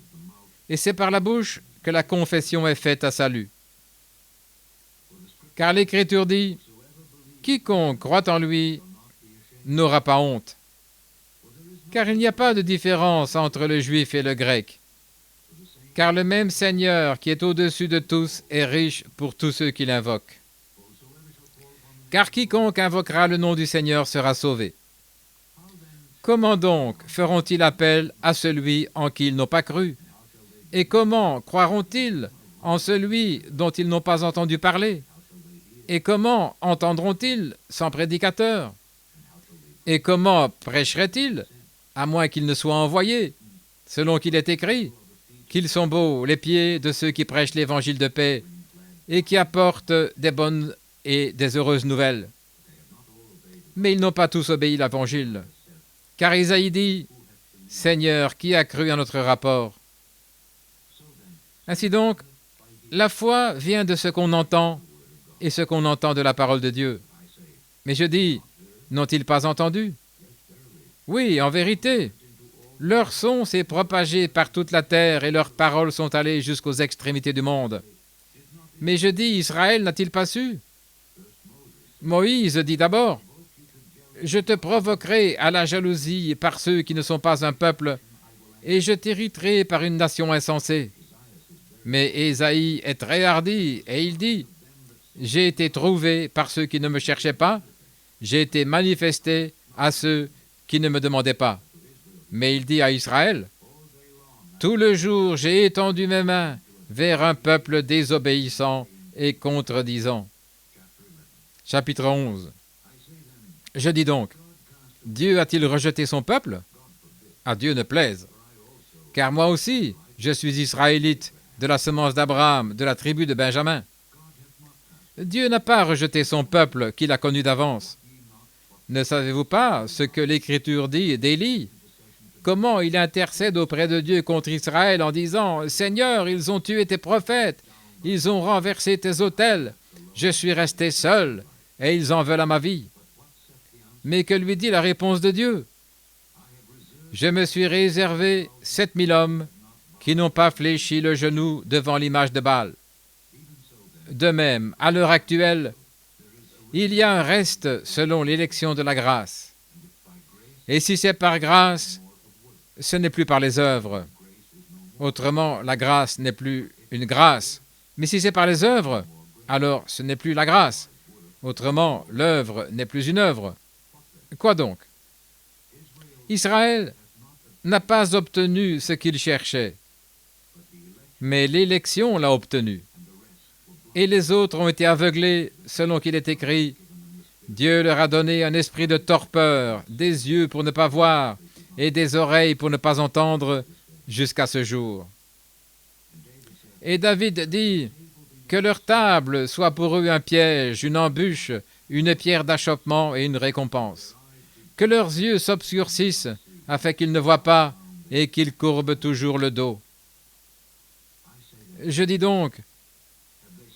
et c'est par la bouche que la confession est faite à salut. Car l'Écriture dit « Quiconque croit en lui n'aura pas honte. » Car il n'y a pas de différence entre le juif et le grec. Car le même Seigneur qui est au-dessus de tous est riche pour tous ceux qui l'invoquent. Car quiconque invoquera le nom du Seigneur sera sauvé. Comment donc feront-ils appel à celui en qui ils n'ont pas cru? Et comment croiront-ils en celui dont ils n'ont pas entendu parler? Et comment entendront-ils sans prédicateur? Et comment prêcheraient-ils, à moins qu'ils ne soient envoyés, selon qu'il est écrit, qu'ils sont beaux les pieds de ceux qui prêchent l'évangile de paix et qui apportent des bonnes et des heureuses nouvelles. Mais ils n'ont pas tous obéi à l'évangile. Car Isaïe dit, « Seigneur, qui a cru à notre rapport ?» Ainsi donc, la foi vient de ce qu'on entend et ce qu'on entend de la parole de Dieu. Mais je dis, n'ont-ils pas entendu? Oui, en vérité, leur son s'est propagé par toute la terre et leurs paroles sont allées jusqu'aux extrémités du monde. Mais je dis, Israël n'a-t-il pas su? Moïse dit d'abord, « Je te provoquerai à la jalousie par ceux qui ne sont pas un peuple, et je t'irriterai par une nation insensée. » Mais Ésaïe est très hardi, et il dit, « J'ai été trouvé par ceux qui ne me cherchaient pas, j'ai été manifesté à ceux qui ne me demandaient pas. » Mais il dit à Israël, « Tout le jour j'ai étendu mes mains vers un peuple désobéissant et contredisant. » Chapitre 11. Je dis donc, Dieu a-t-il rejeté son peuple? À Dieu ne plaise. Car moi aussi, je suis israélite, de la semence d'Abraham, de la tribu de Benjamin. Dieu n'a pas rejeté son peuple qu'il a connu d'avance. Ne savez-vous pas ce que l'Écriture dit d'Élie? Comment il intercède auprès de Dieu contre Israël en disant « Seigneur, ils ont tué tes prophètes, ils ont renversé tes autels, je suis resté seul, et ils en veulent à ma vie. » Mais que lui dit la réponse de Dieu? « Je me suis réservé 7000 hommes qui n'ont pas fléchi le genou devant l'image de Baal. » De même, à l'heure actuelle, il y a un reste selon l'élection de la grâce. Et si c'est par grâce, ce n'est plus par les œuvres. Autrement, la grâce n'est plus une grâce. Mais si c'est par les œuvres, alors ce n'est plus la grâce. Autrement, l'œuvre n'est plus une œuvre. Quoi donc? Israël n'a pas obtenu ce qu'il cherchait, mais l'élection l'a obtenu. Et les autres ont été aveuglés, selon qu'il est écrit, « Dieu leur a donné un esprit de torpeur, des yeux pour ne pas voir, et des oreilles pour ne pas entendre, jusqu'à ce jour. » Et David dit, « Que leur table soit pour eux un piège, une embûche, une pierre d'achoppement et une récompense. Que leurs yeux s'obscurcissent, afin qu'ils ne voient pas, et qu'ils courbent toujours le dos. » Je dis donc,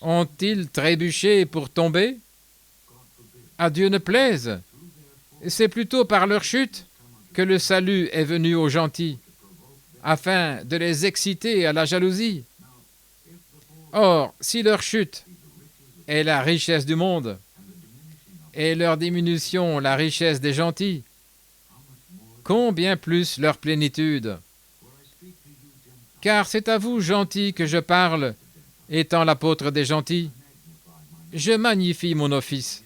ont-ils trébuché pour tomber? À Dieu ne plaise. C'est plutôt par leur chute que le salut est venu aux gentils, afin de les exciter à la jalousie. Or, si leur chute est la richesse du monde, et leur diminution la richesse des gentils, combien plus leur plénitude? Car c'est à vous, gentils, que je parle, étant l'apôtre des gentils. Je magnifie mon office.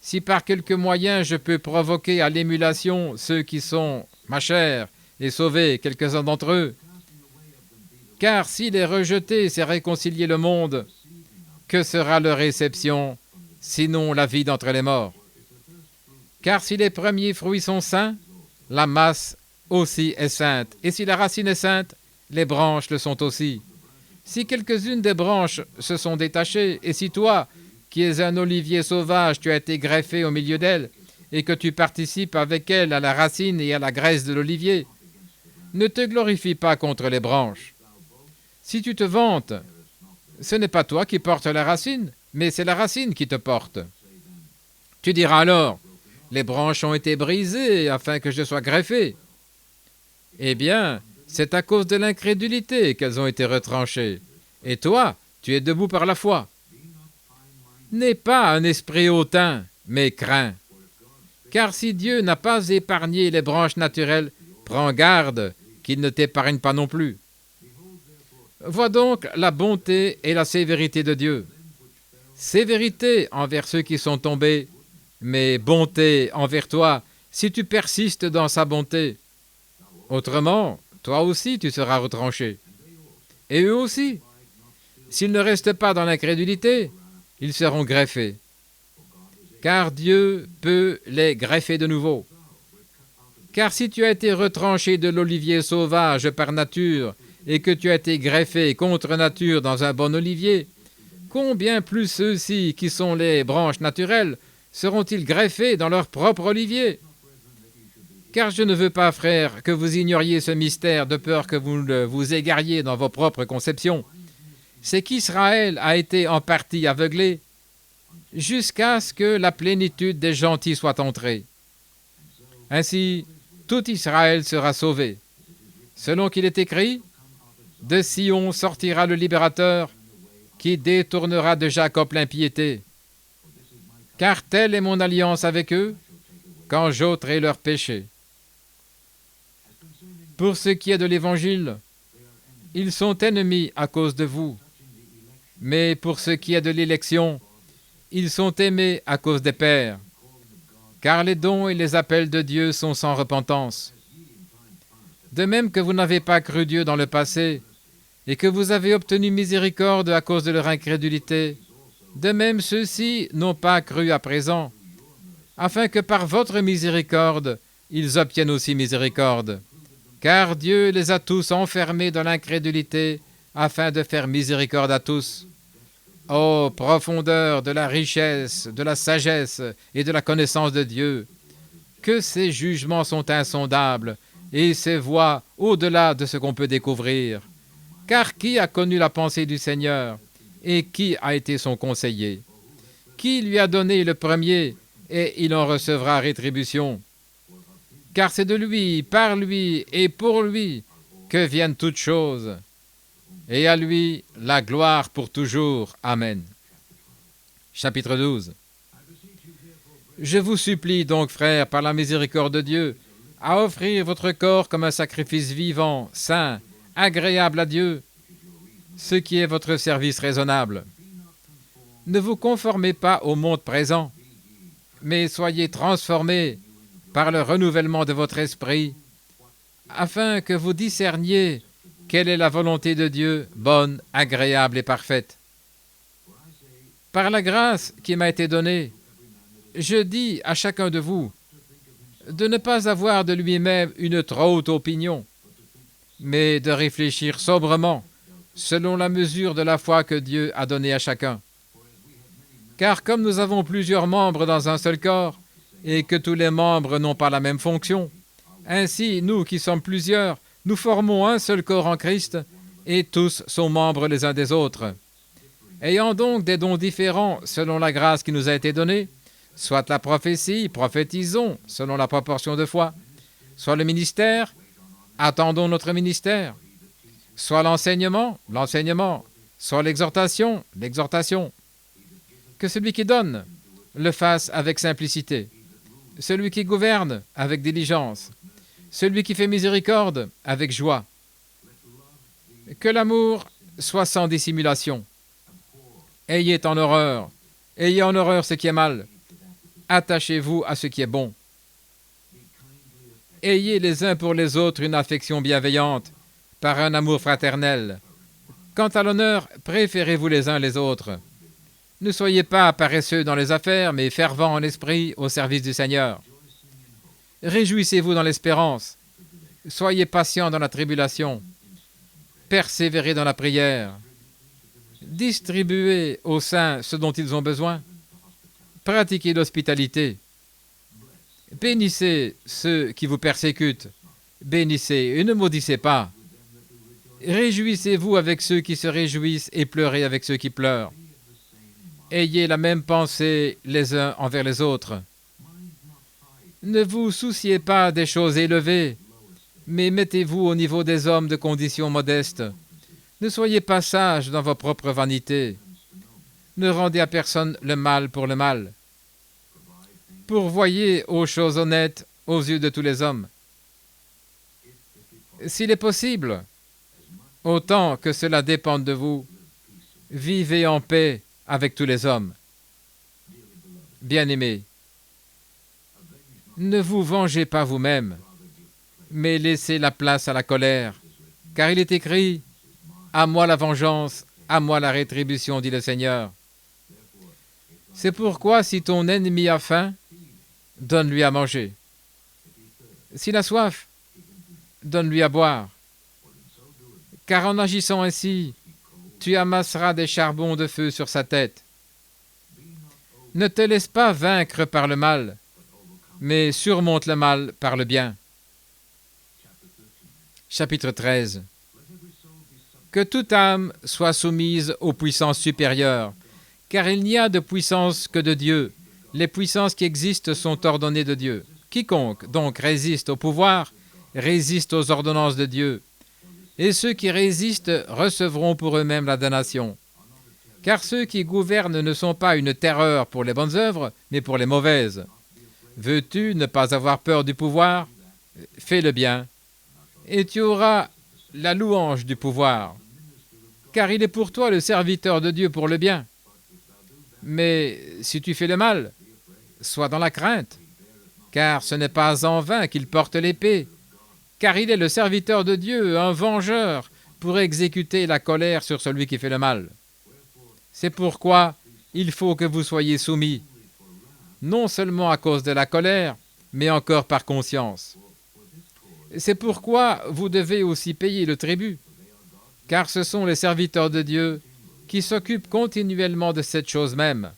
Si par quelque moyen je peux provoquer à l'émulation ceux qui sont ma chair et sauver quelques-uns d'entre eux. Car si les rejeter, c'est réconcilier le monde, que sera leur réception, sinon la vie d'entre les morts? Car si les premiers fruits sont saints, la masse aussi est sainte. Et si la racine est sainte, les branches le sont aussi. Si quelques-unes des branches se sont détachées, et si toi, qui es un olivier sauvage, tu as été greffé au milieu d'elles, et que tu participes avec elles à la racine et à la graisse de l'olivier, ne te glorifie pas contre les branches. Si tu te vantes, ce n'est pas toi qui portes la racine, mais c'est la racine qui te porte. Tu diras alors, les branches ont été brisées afin que je sois greffé. Eh bien, c'est à cause de l'incrédulité qu'elles ont été retranchées. Et toi, tu es debout par la foi. N'aie pas un esprit hautain, mais crains. Car si Dieu n'a pas épargné les branches naturelles, prends garde qu'il ne t'épargne pas non plus. Vois donc la bonté et la sévérité de Dieu. Sévérité envers ceux qui sont tombés, mais bonté envers toi si tu persistes dans sa bonté. Autrement, toi aussi tu seras retranché. Et eux aussi. S'ils ne restent pas dans l'incrédulité, ils seront greffés. Car Dieu peut les greffer de nouveau. Car si tu as été retranché de l'olivier sauvage par nature et que tu as été greffé contre nature dans un bon olivier, combien plus ceux-ci qui sont les branches naturelles seront-ils greffés dans leur propre olivier? Car je ne veux pas, frères, que vous ignoriez ce mystère de peur que vous ne vous égariez dans vos propres conceptions. C'est qu'Israël a été en partie aveuglé jusqu'à ce que la plénitude des gentils soit entrée. Ainsi, tout Israël sera sauvé. Selon qu'il est écrit, de Sion sortira le libérateur qui détournera de Jacob l'impiété. Car telle est mon alliance avec eux quand j'ôterai leurs péchés. Pour ce qui est de l'Évangile, ils sont ennemis à cause de vous. Mais pour ce qui est de l'élection, ils sont aimés à cause des pères. Car les dons et les appels de Dieu sont sans repentance. De même que vous n'avez pas cru Dieu dans le passé, et que vous avez obtenu miséricorde à cause de leur incrédulité, de même ceux-ci n'ont pas cru à présent, afin que par votre miséricorde, ils obtiennent aussi miséricorde. Car Dieu les a tous enfermés dans l'incrédulité, afin de faire miséricorde à tous. Ô profondeur de la richesse, de la sagesse et de la connaissance de Dieu, que ses jugements sont insondables et ses voies au-delà de ce qu'on peut découvrir. Car qui a connu la pensée du Seigneur et qui a été son conseiller? Qui lui a donné le premier et il en recevra rétribution? Car c'est de lui, par lui et pour lui que viennent toutes choses. Et à lui la gloire pour toujours. Amen. Chapitre 12. Je vous supplie donc, frères, par la miséricorde de Dieu, à offrir votre corps comme un sacrifice vivant, saint, agréable à Dieu, ce qui est votre service raisonnable. Ne vous conformez pas au monde présent, mais soyez transformés par le renouvellement de votre esprit, afin que vous discerniez quelle est la volonté de Dieu, bonne, agréable et parfaite. Par la grâce qui m'a été donnée, je dis à chacun de vous de ne pas avoir de lui-même une trop haute opinion, mais de réfléchir sobrement, selon la mesure de la foi que Dieu a donnée à chacun. Car comme nous avons plusieurs membres dans un seul corps, et que tous les membres n'ont pas la même fonction, ainsi, nous qui sommes plusieurs, nous formons un seul corps en Christ, et tous sont membres les uns des autres. Ayant donc des dons différents selon la grâce qui nous a été donnée, soit la prophétie, prophétisons selon la proportion de foi, soit le ministère, attendons notre ministère, soit l'enseignement, l'enseignement, soit l'exhortation, l'exhortation. Que celui qui donne le fasse avec simplicité, celui qui gouverne avec diligence, celui qui fait miséricorde avec joie. Que l'amour soit sans dissimulation. Ayez en horreur ce qui est mal. Attachez-vous à ce qui est bon. Ayez les uns pour les autres une affection bienveillante, par un amour fraternel. Quant à l'honneur, préférez-vous les uns les autres. Ne soyez pas paresseux dans les affaires, mais fervents en esprit au service du Seigneur. Réjouissez-vous dans l'espérance. Soyez patients dans la tribulation. Persévérez dans la prière. Distribuez aux saints ce dont ils ont besoin. Pratiquez l'hospitalité. Bénissez ceux qui vous persécutent. Bénissez et ne maudissez pas. Réjouissez-vous avec ceux qui se réjouissent et pleurez avec ceux qui pleurent. Ayez la même pensée les uns envers les autres. Ne vous souciez pas des choses élevées, mais mettez-vous au niveau des hommes de condition modeste. Ne soyez pas sages dans vos propres vanités. Ne rendez à personne le mal pour le mal. Pourvoyez aux choses honnêtes aux yeux de tous les hommes. S'il est possible, autant que cela dépende de vous, vivez en paix avec tous les hommes. Bien-aimés, ne vous vengez pas vous-même, mais laissez la place à la colère, car il est écrit « À moi la vengeance, à moi la rétribution, dit le Seigneur. » C'est pourquoi si ton ennemi a faim, donne-lui à manger. S'il a soif, donne-lui à boire. Car en agissant ainsi, tu amasseras des charbons de feu sur sa tête. Ne te laisse pas vaincre par le mal, mais surmonte le mal par le bien. Chapitre 13. Que toute âme soit soumise aux puissances supérieures, car il n'y a de puissance que de Dieu. Les puissances qui existent sont ordonnées de Dieu. Quiconque donc résiste au pouvoir, résiste aux ordonnances de Dieu. Et ceux qui résistent recevront pour eux-mêmes la damnation. Car ceux qui gouvernent ne sont pas une terreur pour les bonnes œuvres, mais pour les mauvaises. Veux-tu ne pas avoir peur du pouvoir? Fais le bien, et tu auras la louange du pouvoir. Car il est pour toi le serviteur de Dieu pour le bien. Mais si tu fais le mal, sois dans la crainte, car ce n'est pas en vain qu'il porte l'épée, car il est le serviteur de Dieu, un vengeur, pour exécuter la colère sur celui qui fait le mal. C'est pourquoi il faut que vous soyez soumis, non seulement à cause de la colère, mais encore par conscience. C'est pourquoi vous devez aussi payer le tribut, car ce sont les serviteurs de Dieu qui s'occupent continuellement de cette chose même.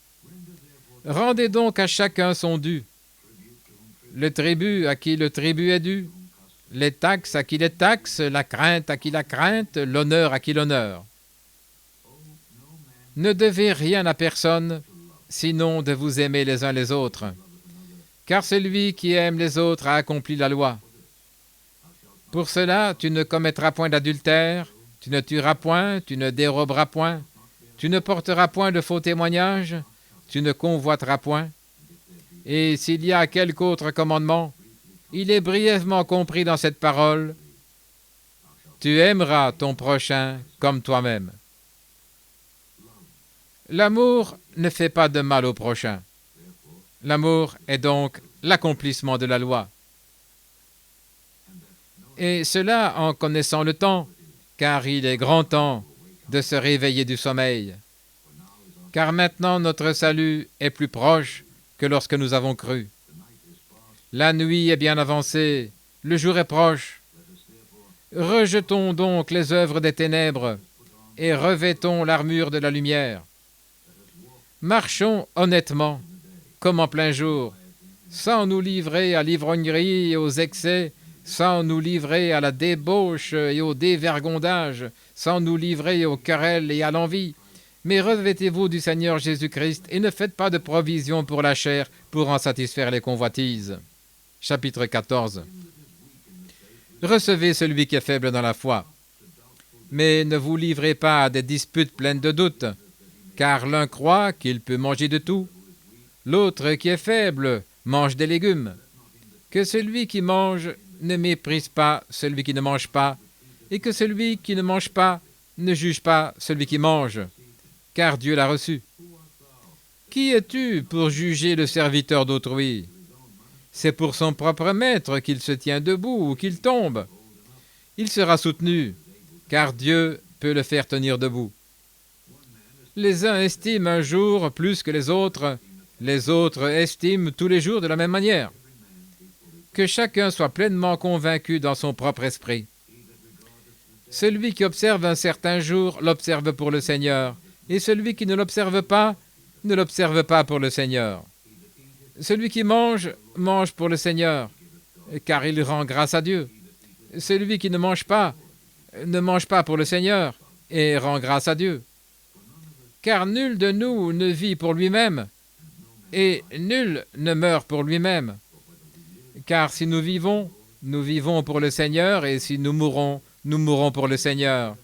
Rendez donc à chacun son dû. Le tribut à qui le tribut est dû, les taxes à qui les taxes, la crainte à qui la crainte, l'honneur à qui l'honneur. Ne devez rien à personne, sinon de vous aimer les uns les autres. Car celui qui aime les autres a accompli la loi. Pour cela, tu ne commettras point d'adultère, tu ne tueras point, tu ne déroberas point, tu ne porteras point de faux témoignages, tu ne convoiteras point. Et s'il y a quelque autre commandement, il est brièvement compris dans cette parole: tu aimeras ton prochain comme toi-même. L'amour ne fait pas de mal au prochain. L'amour est donc l'accomplissement de la loi. Et cela en connaissant le temps, car il est grand temps de se réveiller du sommeil. Car maintenant notre salut est plus proche que lorsque nous avons cru. La nuit est bien avancée, le jour est proche. Rejetons donc les œuvres des ténèbres et revêtons l'armure de la lumière. Marchons honnêtement, comme en plein jour, sans nous livrer à l'ivrognerie et aux excès, sans nous livrer à la débauche et au dévergondage, sans nous livrer aux querelles et à l'envie. Mais revêtez-vous du Seigneur Jésus-Christ et ne faites pas de provision pour la chair pour en satisfaire les convoitises. Chapitre 14. Recevez celui qui est faible dans la foi, mais ne vous livrez pas à des disputes pleines de doutes, car l'un croit qu'il peut manger de tout, l'autre qui est faible mange des légumes. Que celui qui mange ne méprise pas celui qui ne mange pas, et que celui qui ne mange pas ne juge pas celui qui mange, car Dieu l'a reçu. Qui es-tu pour juger le serviteur d'autrui? C'est pour son propre maître qu'il se tient debout ou qu'il tombe. Il sera soutenu, car Dieu peut le faire tenir debout. Les uns estiment un jour plus que les autres estiment tous les jours de la même manière. Que chacun soit pleinement convaincu dans son propre esprit. Celui qui observe un certain jour l'observe pour le Seigneur, et celui qui ne l'observe pas ne l'observe pas pour le Seigneur. Celui qui mange, mange pour le Seigneur, car il rend grâce à Dieu. Celui qui ne mange pas pour le Seigneur, et rend grâce à Dieu. Car nul de nous ne vit pour lui-même, et nul ne meurt pour lui-même. Car si nous vivons pour le Seigneur, et si nous mourons pour le Seigneur.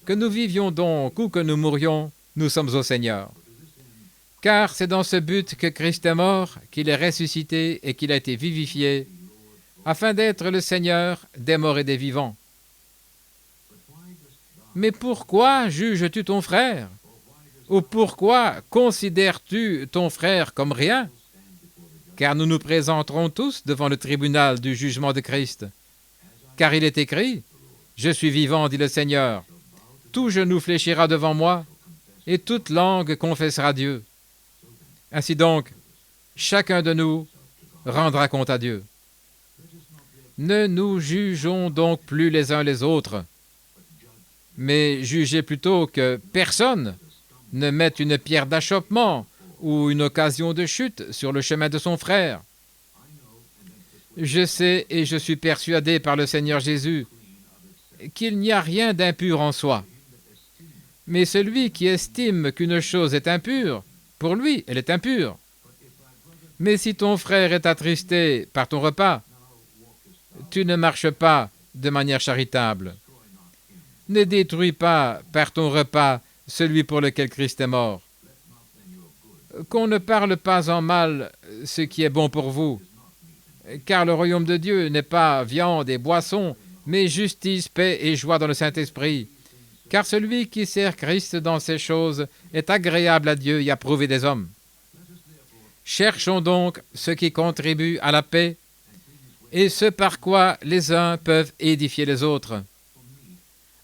Que nous vivions donc ou que nous mourions, nous sommes au Seigneur. Car c'est dans ce but que Christ est mort, qu'il est ressuscité et qu'il a été vivifié, afin d'être le Seigneur des morts et des vivants. Mais pourquoi juges-tu ton frère? Ou pourquoi considères-tu ton frère comme rien? Car nous nous présenterons tous devant le tribunal du jugement de Christ. Car il est écrit, « Je suis vivant, dit le Seigneur. Tout genou fléchira devant moi, et toute langue confessera Dieu. » Ainsi donc, chacun de nous rendra compte à Dieu. Ne nous jugeons donc plus les uns les autres, mais jugez plutôt que personne ne mette une pierre d'achoppement ou une occasion de chute sur le chemin de son frère. Je sais et je suis persuadé par le Seigneur Jésus qu'il n'y a rien d'impur en soi. Mais celui qui estime qu'une chose est impure, pour lui, elle est impure. Mais si ton frère est attristé par ton repas, tu ne marches pas de manière charitable. Ne détruis pas par ton repas celui pour lequel Christ est mort. Qu'on ne parle pas en mal ce qui est bon pour vous, car le royaume de Dieu n'est pas viande et boisson, mais justice, paix et joie dans le Saint-Esprit. Car celui qui sert Christ dans ces choses est agréable à Dieu et approuvé des hommes. Cherchons donc ce qui contribue à la paix et ce par quoi les uns peuvent édifier les autres.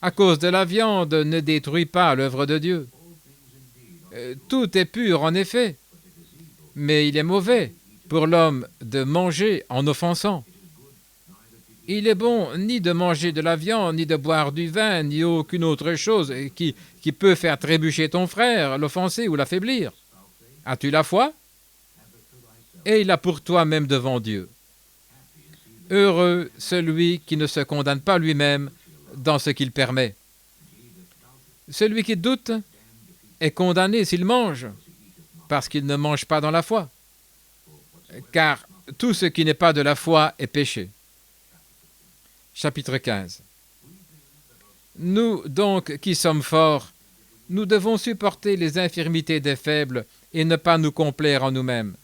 À cause de la viande, ne détruis pas l'œuvre de Dieu. Tout est pur en effet, mais il est mauvais pour l'homme de manger en offensant. Il est bon ni de manger de la viande, ni de boire du vin, ni aucune autre chose qui peut faire trébucher ton frère, l'offenser ou l'affaiblir. As-tu la foi? Aie-la pour toi-même devant Dieu. Heureux celui qui ne se condamne pas lui-même dans ce qu'il permet. Celui qui doute est condamné s'il mange, parce qu'il ne mange pas dans la foi. Car tout ce qui n'est pas de la foi est péché. Chapitre 15. Nous donc qui sommes forts, nous devons supporter les infirmités des faibles et ne pas nous complaire en nous-mêmes.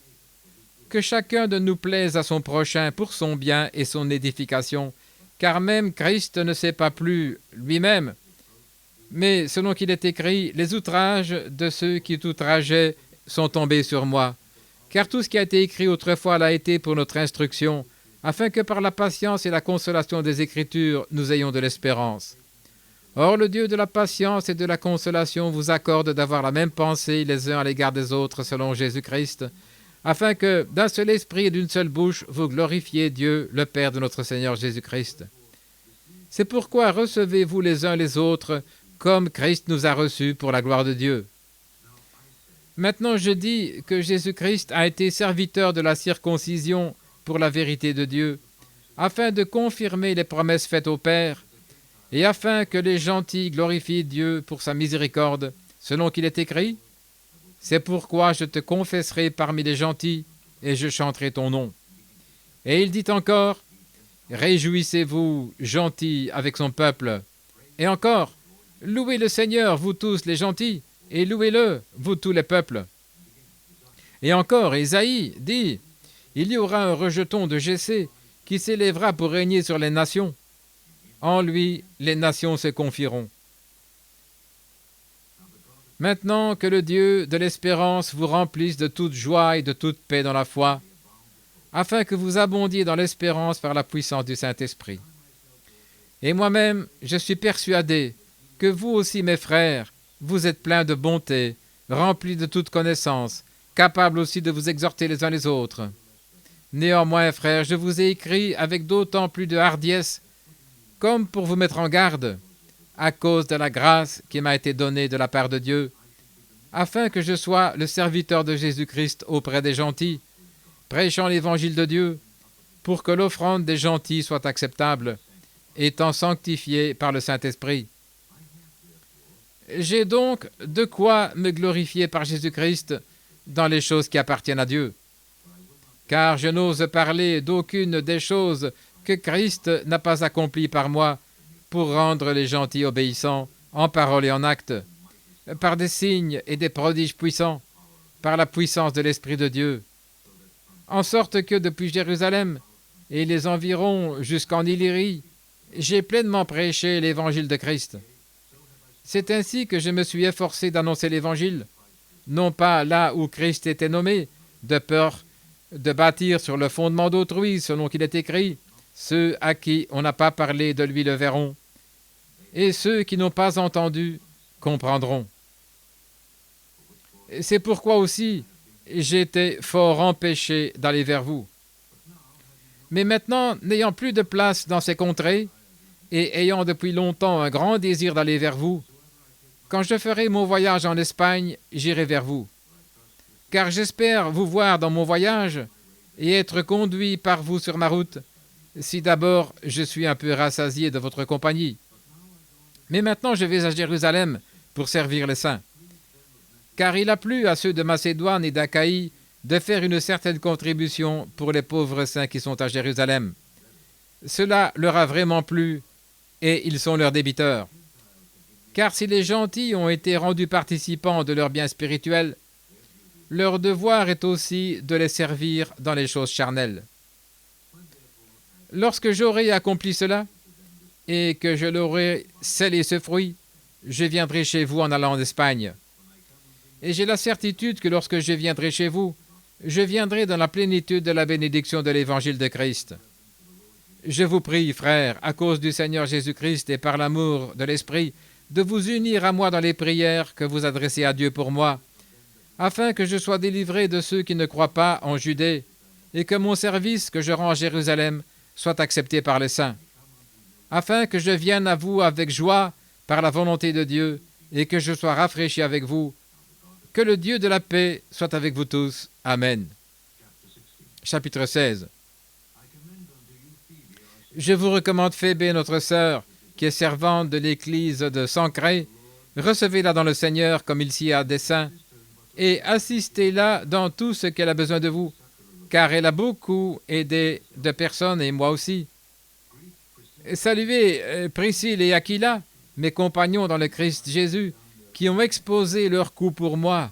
Que chacun de nous plaise à son prochain pour son bien et son édification, car même Christ ne s'est pas plu lui-même. Mais selon qu'il est écrit, les outrages de ceux qui t'outrageaient sont tombés sur moi. Car tout ce qui a été écrit autrefois l'a été pour notre instruction, afin que par la patience et la consolation des Écritures, nous ayons de l'espérance. Or, le Dieu de la patience et de la consolation vous accorde d'avoir la même pensée les uns à l'égard des autres selon Jésus-Christ, afin que, d'un seul esprit et d'une seule bouche, vous glorifiez Dieu, le Père de notre Seigneur Jésus-Christ. C'est pourquoi recevez-vous les uns les autres, comme Christ nous a reçus pour la gloire de Dieu. Maintenant, je dis que Jésus-Christ a été serviteur de la circoncision pour la vérité de Dieu, afin de confirmer les promesses faites au Père, et afin que les gentils glorifient Dieu pour sa miséricorde, selon qu'il est écrit, « C'est pourquoi je te confesserai parmi les gentils, et je chanterai ton nom. » Et il dit encore, « Réjouissez-vous, gentils, avec son peuple. » Et encore, « Louez le Seigneur, vous tous les gentils, et louez-le, vous tous les peuples. » Et encore, Ésaïe dit, « Il y aura un rejeton de Jessé qui s'élèvera pour régner sur les nations. » En lui, les nations se confieront. Maintenant que le Dieu de l'espérance vous remplisse de toute joie et de toute paix dans la foi, afin que vous abondiez dans l'espérance par la puissance du Saint-Esprit. Et moi-même, je suis persuadé que vous aussi, mes frères, vous êtes pleins de bonté, remplis de toute connaissance, capables aussi de vous exhorter les uns les autres. Néanmoins, frères, je vous ai écrit avec d'autant plus de hardiesse, comme pour vous mettre en garde, à cause de la grâce qui m'a été donnée de la part de Dieu, afin que je sois le serviteur de Jésus-Christ auprès des gentils, prêchant l'évangile de Dieu, pour que l'offrande des gentils soit acceptable, étant sanctifiée par le Saint-Esprit. J'ai donc de quoi me glorifier par Jésus-Christ dans les choses qui appartiennent à Dieu, car je n'ose parler d'aucune des choses que Christ n'a pas accomplies par moi pour rendre les gentils obéissants en parole et en acte, par des signes et des prodiges puissants, par la puissance de l'Esprit de Dieu, en sorte que depuis Jérusalem et les environs jusqu'en Illyrie, j'ai pleinement prêché l'évangile de Christ. C'est ainsi que je me suis efforcé d'annoncer l'évangile, non pas là où Christ était nommé, de peur de bâtir sur le fondement d'autrui, selon qu'il est écrit, ceux à qui on n'a pas parlé de lui le verront, et ceux qui n'ont pas entendu comprendront. C'est pourquoi aussi j'étais fort empêché d'aller vers vous. Mais maintenant, n'ayant plus de place dans ces contrées, et ayant depuis longtemps un grand désir d'aller vers vous, quand je ferai mon voyage en Espagne, j'irai vers vous. Car j'espère vous voir dans mon voyage et être conduit par vous sur ma route, si d'abord je suis un peu rassasié de votre compagnie. Mais maintenant je vais à Jérusalem pour servir les saints. Car il a plu à ceux de Macédoine et d'Achaïe de faire une certaine contribution pour les pauvres saints qui sont à Jérusalem. Cela leur a vraiment plu, et ils sont leurs débiteurs. Car si les gentils ont été rendus participants de leurs biens spirituels, leur devoir est aussi de les servir dans les choses charnelles. Lorsque j'aurai accompli cela, et que je leur aurai scellé ce fruit, je viendrai chez vous en allant en Espagne. Et j'ai la certitude que lorsque je viendrai chez vous, je viendrai dans la plénitude de la bénédiction de l'évangile de Christ. Je vous prie, frères, à cause du Seigneur Jésus-Christ et par l'amour de l'Esprit, de vous unir à moi dans les prières que vous adressez à Dieu pour moi, afin que je sois délivré de ceux qui ne croient pas en Judée, et que mon service que je rends à Jérusalem soit accepté par les saints, afin que je vienne à vous avec joie par la volonté de Dieu, et que je sois rafraîchi avec vous. Que le Dieu de la paix soit avec vous tous. Amen. Chapitre 16. Je vous recommande Phébé, notre sœur, qui est servante de l'église de Sancrée. Recevez-la dans le Seigneur comme il s'y a des saints, et assistez-la dans tout ce qu'elle a besoin de vous, car elle a beaucoup aidé de personnes, et moi aussi. Saluez Priscille et Aquila, mes compagnons dans le Christ Jésus, qui ont exposé leur cou pour moi,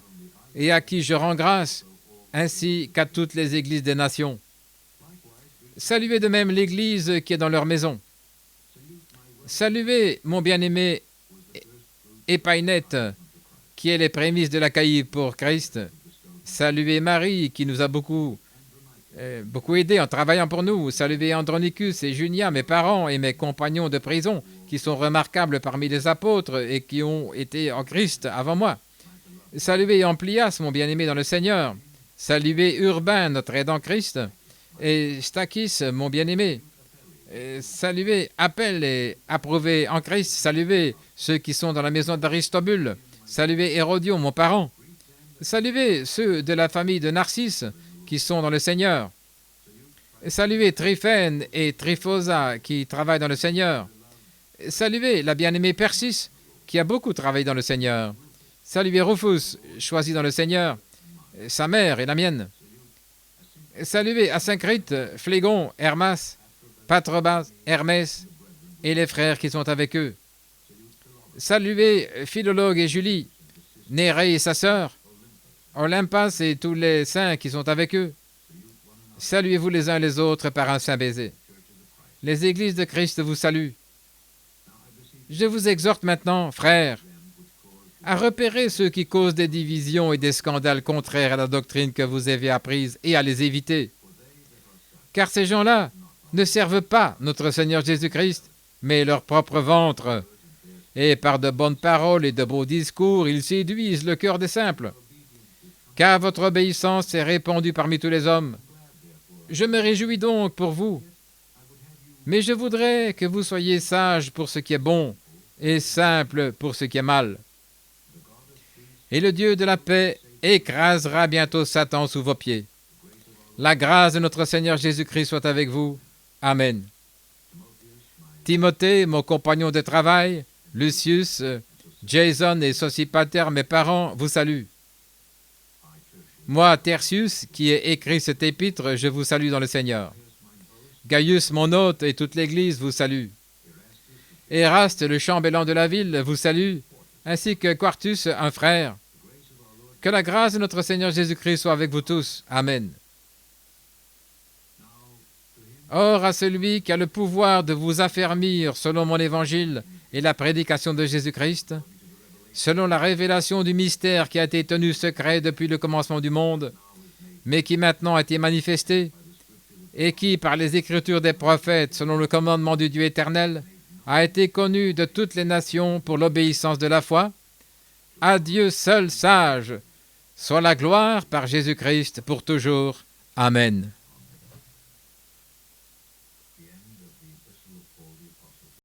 et à qui je rends grâce, ainsi qu'à toutes les églises des nations. Saluez de même l'église qui est dans leur maison. Saluez mon bien-aimé Épaïnette, qui est les prémices de l'Achaïe pour Christ. Saluez Marie, qui nous a beaucoup aidé en travaillant pour nous. Saluez Andronicus et Junia, mes parents et mes compagnons de prison, qui sont remarquables parmi les apôtres et qui ont été en Christ avant moi. Saluez Amplias, mon bien-aimé dans le Seigneur. Saluez Urbain, notre aidant Christ, et Stachys, mon bien-aimé. Saluez Appel et approuvé en Christ. Saluez ceux qui sont dans la maison d'Aristobule. Saluez Hérodion, mon parent. Saluez ceux de la famille de Narcisse qui sont dans le Seigneur. Saluez Tryphène et Tryphosa qui travaillent dans le Seigneur. Saluez la bien-aimée Persis qui a beaucoup travaillé dans le Seigneur. Saluez Rufus, choisi dans le Seigneur, sa mère et la mienne. Saluez Asyncrite, Phlégon, Hermas, Patrobas, Hermès et les frères qui sont avec eux. Saluez Philologue et Julie, Nérée et sa sœur, Olympas et tous les saints qui sont avec eux. Saluez-vous les uns les autres par un saint baiser. Les églises de Christ vous saluent. Je vous exhorte maintenant, frères, à repérer ceux qui causent des divisions et des scandales contraires à la doctrine que vous avez apprise et à les éviter. Car ces gens-là ne servent pas notre Seigneur Jésus-Christ, mais leur propre ventre. Et par de bonnes paroles et de beaux discours, ils séduisent le cœur des simples. Car votre obéissance est répandue parmi tous les hommes. Je me réjouis donc pour vous. Mais je voudrais que vous soyez sages pour ce qui est bon et simples pour ce qui est mal. Et le Dieu de la paix écrasera bientôt Satan sous vos pieds. La grâce de notre Seigneur Jésus-Christ soit avec vous. Amen. Timothée, mon compagnon de travail, Lucius, Jason et Sosipater, mes parents, vous saluent. Moi, Tertius, qui ai écrit cet épître, je vous salue dans le Seigneur. Gaius, mon hôte, et toute l'Église vous salue. Éraste, le chambellan de la ville, vous salue, ainsi que Quartus, un frère. Que la grâce de notre Seigneur Jésus-Christ soit avec vous tous. Amen. Or, à celui qui a le pouvoir de vous affermir selon mon évangile et la prédication de Jésus-Christ, selon la révélation du mystère qui a été tenu secret depuis le commencement du monde, mais qui maintenant a été manifesté, et qui, par les Écritures des prophètes, selon le commandement du Dieu éternel, a été connu de toutes les nations pour l'obéissance de la foi, à Dieu seul sage, soit la gloire par Jésus-Christ pour toujours. Amen.